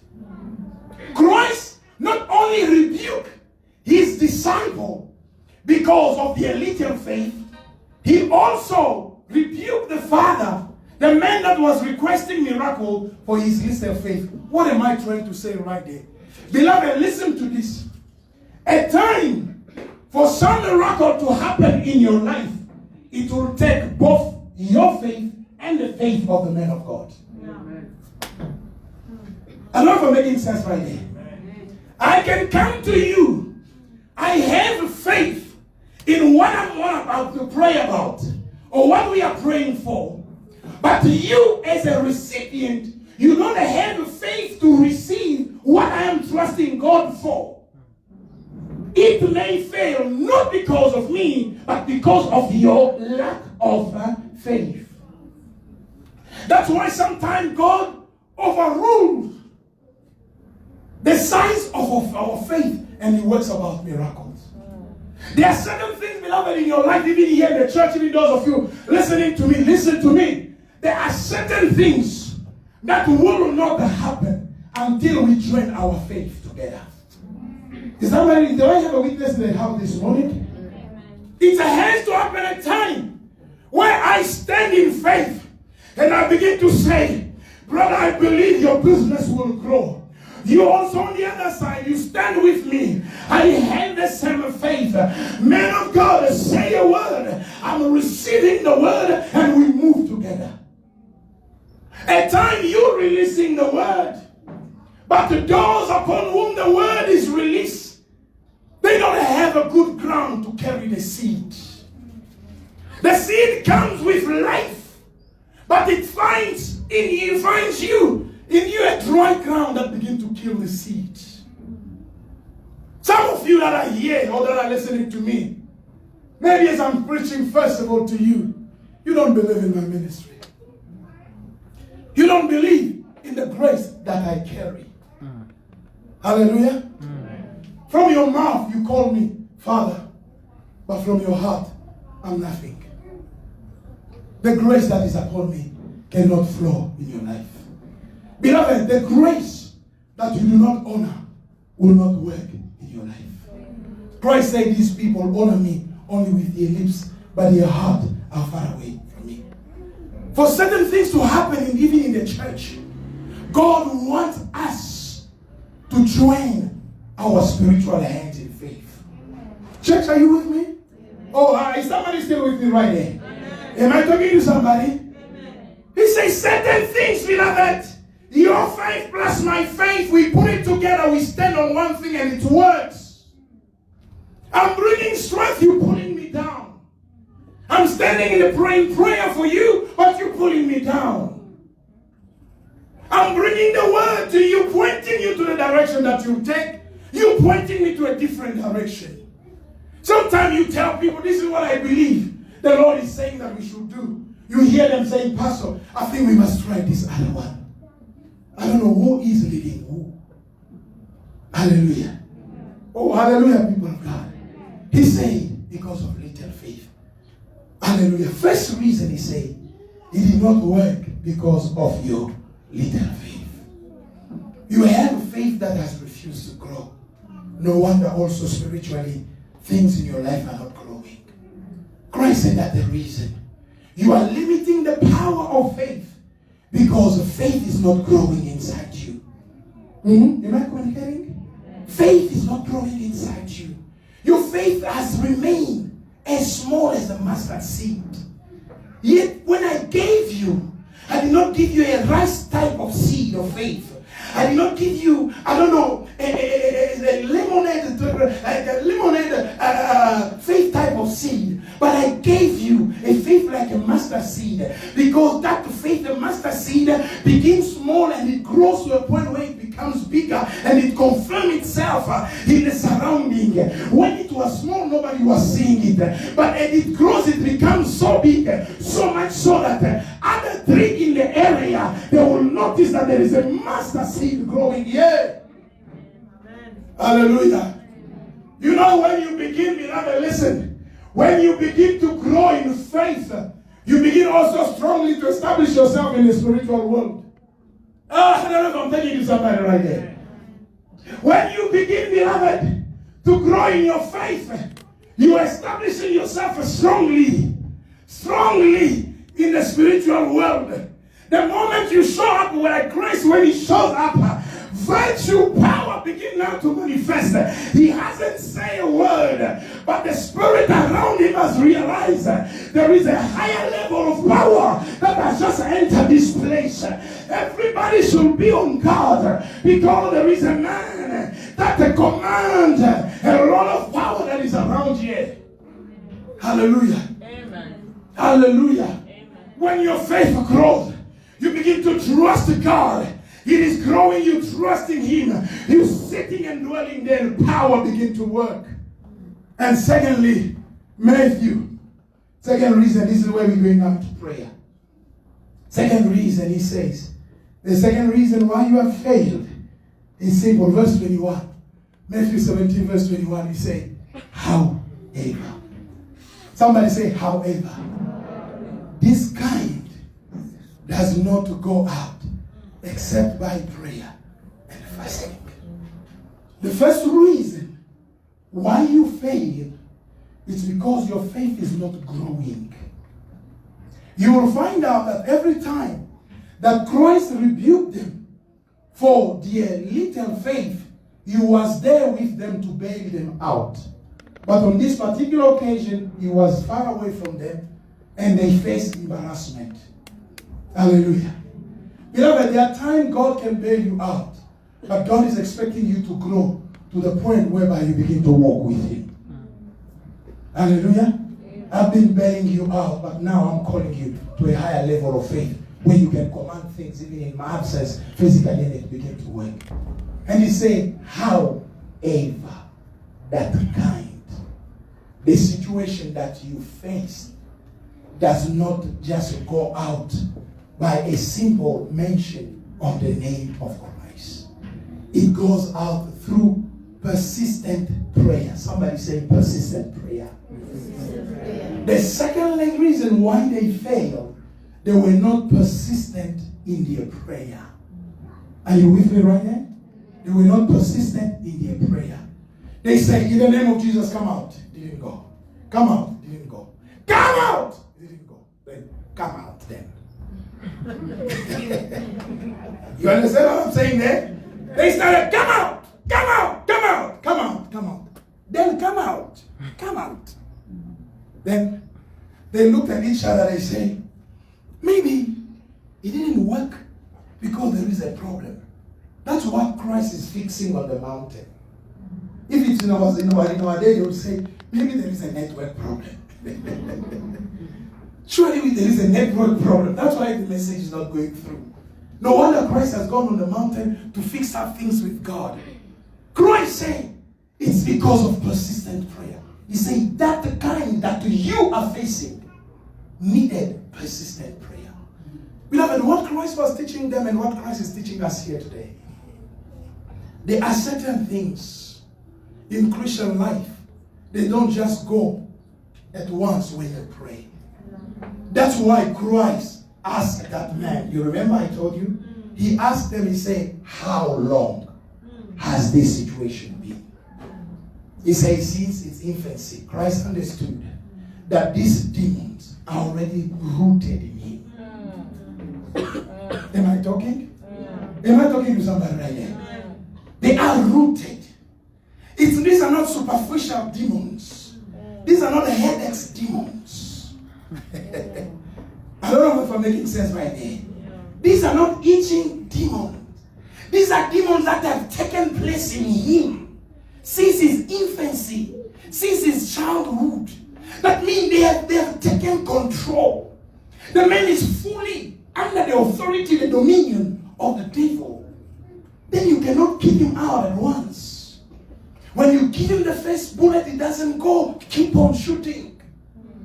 Christ not only rebuked his disciple because of their little faith, he also rebuked the father, the man that was requesting miracle, for his little faith. What am I trying to say right there? Beloved, listen to this. A time for some miracle to happen in your life, it will take both your faith and the faith of the man of God. I don't know if I'm making sense right there. I can come to you. I have faith in what I'm about to pray about, or what we are praying for. But you as a recipient, you don't have faith to receive what I am trusting God for. It may fail not because of me, but because of your lack of faith. That's why sometimes God overrules the size of our faith, and He works about miracles. There are certain things, beloved, in your life, even here in the church, even those of you listening to me, listen to me. There are certain things that will not happen until we join our faith together. Is that right? Do I have a witness in the house this morning? It has to happen at a time where I stand in faith and I begin to say, brother, I believe your business will grow. You also on the other side, you stand with me. I have the same faith. Man of God, say a word. I'm receiving the word and we move together. At time you're releasing the word, but the those upon whom the word is released, they don't have a good ground to carry the seed. The seed comes with life, but it finds you a dry ground that begins to kill the seed. Some of you that are here or that are listening to me, maybe as I'm preaching first of all to you, you don't believe in my ministry. You don't believe in the grace that I carry. Hallelujah. From your mouth you call me Father, but from your heart I'm nothing. The grace that is upon me cannot flow in your life. Beloved, the grace that you do not honor will not work in your life. Christ said these people honor me only with their lips, but their heart are far away from me. For certain things to happen even in the church, God wants us to join our spiritual hands in faith. Church, are you with me? Oh, is somebody still with me right there? Am I talking to somebody? He says certain things, beloved. Your faith plus my faith, we put it together, we stand on one thing and it works. I'm bringing strength, you're pulling me down. I'm standing in the praying prayer for you, but you're pulling me down. I'm bringing the word to you, pointing you to the direction that you take. You're pointing me to a different direction. Sometimes you tell people, this is what I believe the Lord is saying that we should do. You hear them saying, Pastor, I think we must try this other one. I don't know who is leading who. Hallelujah. Oh, hallelujah, people of God. He said, because of little faith. Hallelujah. First reason he said, it did not work because of your little faith. You have a faith that has refused to grow. No wonder also spiritually, things in your life are not growing. Christ said that the reason. You are limiting the power of faith because faith is not growing inside you. Am I communicating? Faith is not growing inside you. Your faith has remained as small as the mustard seed. Yet when I gave you, I did not give you a rice type of seed of faith. I did not give you, I don't know, a lemonade faith type of seed. But I gave you a faith like a mustard seed, because that faith, a mustard seed, begins small and it grows to a point where it becomes bigger and it confirms itself in the surrounding. When it was small, nobody was seeing it. But as it grows, it becomes so big, so much so that other trees in the area, they will notice that there is a mustard seed growing here. Hallelujah. You know, when you begin, beloved, listen. When you begin to grow in faith, you begin also strongly to establish yourself in the spiritual world. I don't know if I'm telling you somebody right there. When you begin, beloved, to grow in your faith, you are establishing yourself strongly in the spiritual world. The moment you show up with Christ, when he shows up, virtue, power begin now to manifest. He hasn't said a word, but the spirit around him has realized there is a higher level of power that has just entered this place. Everybody should be on guard, because there is a man that commands a lot of power that is around here. Hallelujah. Amen. Hallelujah. Amen. When your faith grows, you begin to trust God. It is growing, you trusting him. You sitting and dwelling there, power begin to work. And secondly, Matthew. Second reason, this is where we're going now to prayer. Second reason, he says, the second reason why you have failed is simple. Verse 21. Matthew 17, verse 21, he says, however. Somebody say, however. This kind does not go out except by prayer and fasting. The first reason why you fail is because your faith is not growing. You will find out that every time that Christ rebuked them for their little faith, he was there with them to bail them out. But on this particular occasion, he was far away from them and they faced embarrassment. Hallelujah. Beloved, there are times God can bail you out, but God is expecting you to grow to the point whereby you begin to walk with him. Hallelujah. I've been bailing you out, but now I'm calling you to a higher level of faith where you can command things even in my absence physically and it begin to work. And he said, however, that kind, the situation that you face does not just go out by a simple mention of the name of Christ. It goes out through persistent prayer. Somebody say persistent prayer. The second reason why they failed, they were not persistent in their prayer. Are you with me right now? They were not persistent in their prayer. They say, in the name of Jesus, come out. Didn't go. Come out. Didn't go. Come out. Didn't go. Then come out then. You understand what I'm saying there? They started, come out. Come out. Come out. Come out. Come out. Then come out. Come out. Then they looked at each other. They say, maybe it didn't work because there is a problem. That's what Christ is fixing on the mountain. If it's in our day, they would say, maybe there is a network problem. Surely there is a network problem. That's why the message is not going through. No wonder Christ has gone on the mountain to fix up things with God. Christ said, it's because of persistent prayer. He said that the kind that you are facing needed persistent prayer. Beloved, what Christ was teaching them and what Christ is teaching us here today, there are certain things in Christian life, they don't just go at once when you pray. That's why Christ asked that man. You remember I told you? He asked them, he said, how long has this situation been? He said, since its infancy. Christ understood that these demons are already rooted in him. Am I talking? Am I talking to somebody right now? They are rooted. These are not superficial demons. These are not headaches demons. I don't know if I'm making sense right there. These are not itching demons. These are demons that have taken place in him since his infancy, since his childhood. That means they have taken control. The man is fully under the authority, the dominion of the devil. Then you cannot kick him out at once. When you give him the first bullet, it doesn't go. Keep on shooting.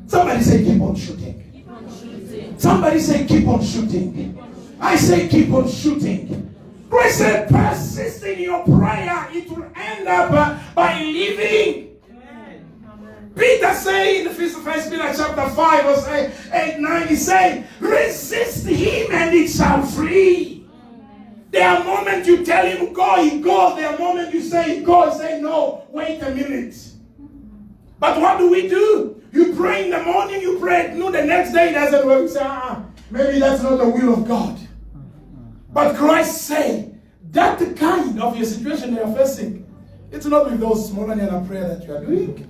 Somebody say, keep on shooting. Keep on shooting. Somebody say, keep on shooting. I say, keep on shooting. Christ said, persist in your prayer. It will end up by living. Amen. Peter say in the First Peter chapter 5 verse 8, 9, he say, resist him and it shall flee. There are moments you tell him go, he goes. There are moments you say go, he say no, wait a minute. But what do? You pray in the morning, you pray at noon, the next day it doesn't work. You say, maybe that's not the will of God. But Christ say, that kind of your situation you are facing, it's not with those small and prayer that you are doing.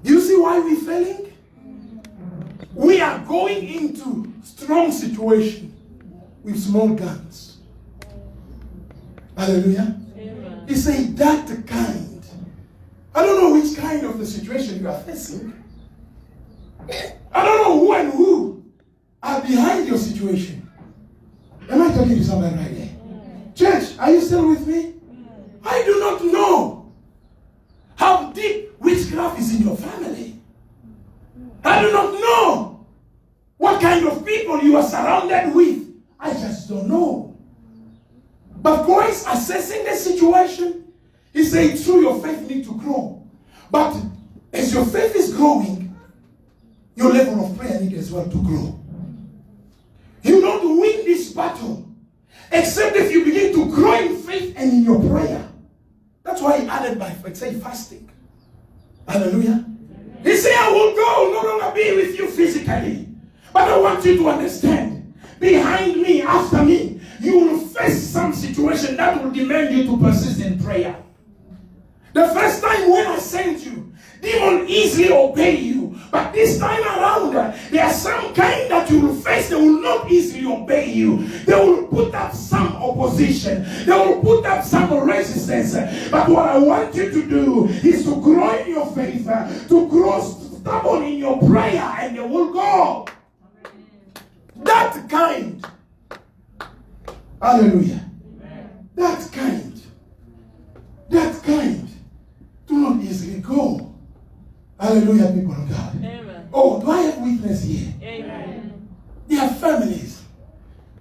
Do you see why we're failing? We are going into strong situation with small guns. Hallelujah. Amen. He said that kind. I don't know which kind of the situation you are facing. I don't know who and who are behind your situation. Am I talking to somebody right there? Church, are you still with me? I do not know how deep witchcraft is in your family. I do not know what kind of people you are surrounded with. I just don't know. But Christ assessing the situation, he said, through your faith need to grow. But as your faith is growing, your level of prayer needs as well to grow. You don't win this battle except if you begin to grow in faith and in your prayer. That's why he added by, say, fasting. Hallelujah. He said, I will go, no longer be with you physically. But I want you to understand, behind me, after me, you will face some situation that will demand you to persist in prayer. The first time when I sent you, demons easily obey you. But this time around, there are some kind that you will face, they will not easily obey you. They will put up some opposition. They will put up some resistance. But what I want you to do is to grow in your faith, to grow stubborn in your prayer, and they will go. That kind. Hallelujah. That kind. Do not easily go. Hallelujah, people of God. Amen. Oh, do I have witness here? Amen. There are families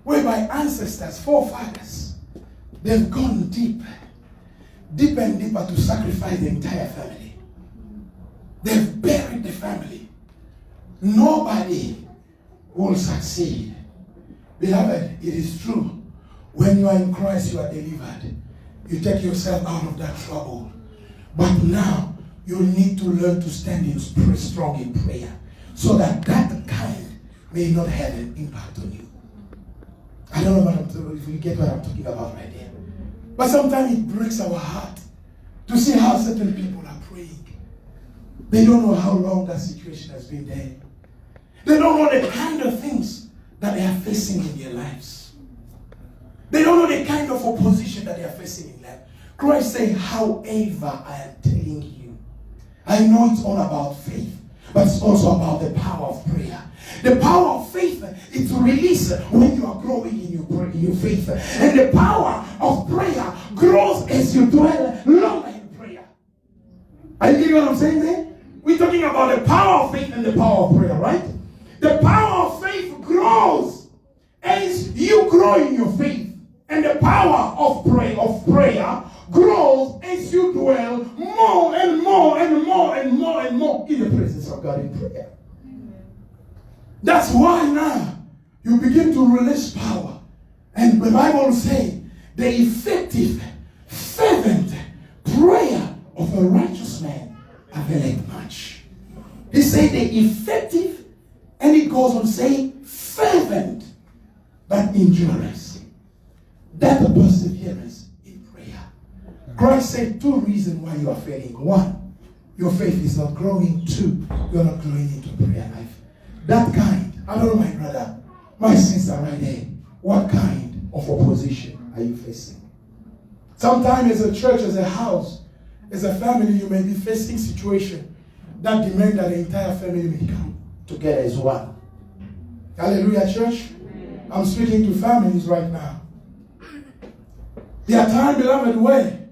whereby ancestors, forefathers, they've gone deep and deeper to sacrifice the entire family. They've buried the family. Nobody will succeed. Beloved, it is true. When you are in Christ, you are delivered. You take yourself out of that trouble. But now, you need to learn to stand in strong in prayer so that kind may not have an impact on you. I don't know if you get what I'm talking about right there. But sometimes it breaks our heart to see how certain people are praying. They don't know how long that situation has been there. They don't know the kind of things that they are facing in their lives. They don't know the kind of opposition that they are facing in life. Christ said, however, I am telling you, I know it's all about faith, but it's also about the power of prayer. The power of faith is to release when you are growing in your faith. And the power of prayer grows as you dwell longer in prayer. Are you getting what I'm saying there? We're talking about the power of faith and the power of prayer, right? The power of faith grows as you grow in your faith. And the power of prayer grows as you dwell more and more and more and more and more in the presence of God in prayer. That's why now you begin to release power. And the Bible says the effective, fervent prayer of a righteous man availeth much. He said the effective, and it goes on saying fervent, but endurance. That the perseverance in prayer. Christ said 2 reasons why you are failing. 1, your faith is not growing. 2, you're not growing into prayer life. That kind, I don't know, my brother, my sister right there, what kind of opposition are you facing? Sometimes as a church, as a house, as a family, you may be facing situation that demand that the entire family may come. together as one. Hallelujah, church. I'm speaking to families right now. There are times, beloved, where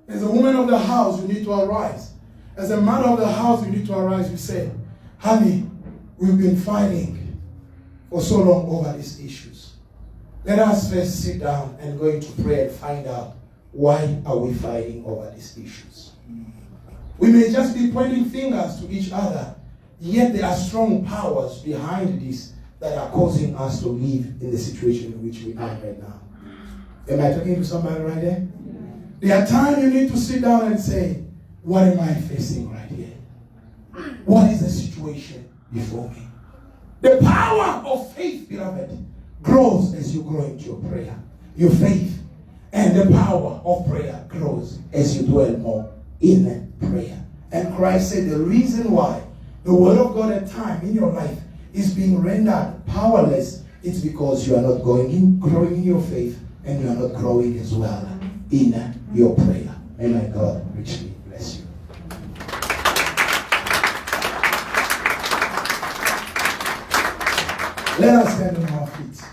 as a woman of the house, you need to arise. As a man of the house, you need to arise. You say, honey, we've been fighting for so long over these issues. Let us first sit down and go into prayer and find out why are we fighting over these issues. We may just be pointing fingers to each other, yet there are strong powers behind this that are causing us to live in the situation in which we are right now. Am I talking to somebody right there? There are times you need to sit down and say, what am I facing right here? What is the situation before me? The power of faith, beloved, grows as you grow into your prayer. Your faith and the power of prayer grows as you dwell more in prayer. And Christ said the reason why the word of God at time in your life is being rendered powerless, it's because you are not growing in your faith, and you are not growing as well in your prayer. May my God richly bless you. Let us stand on our feet.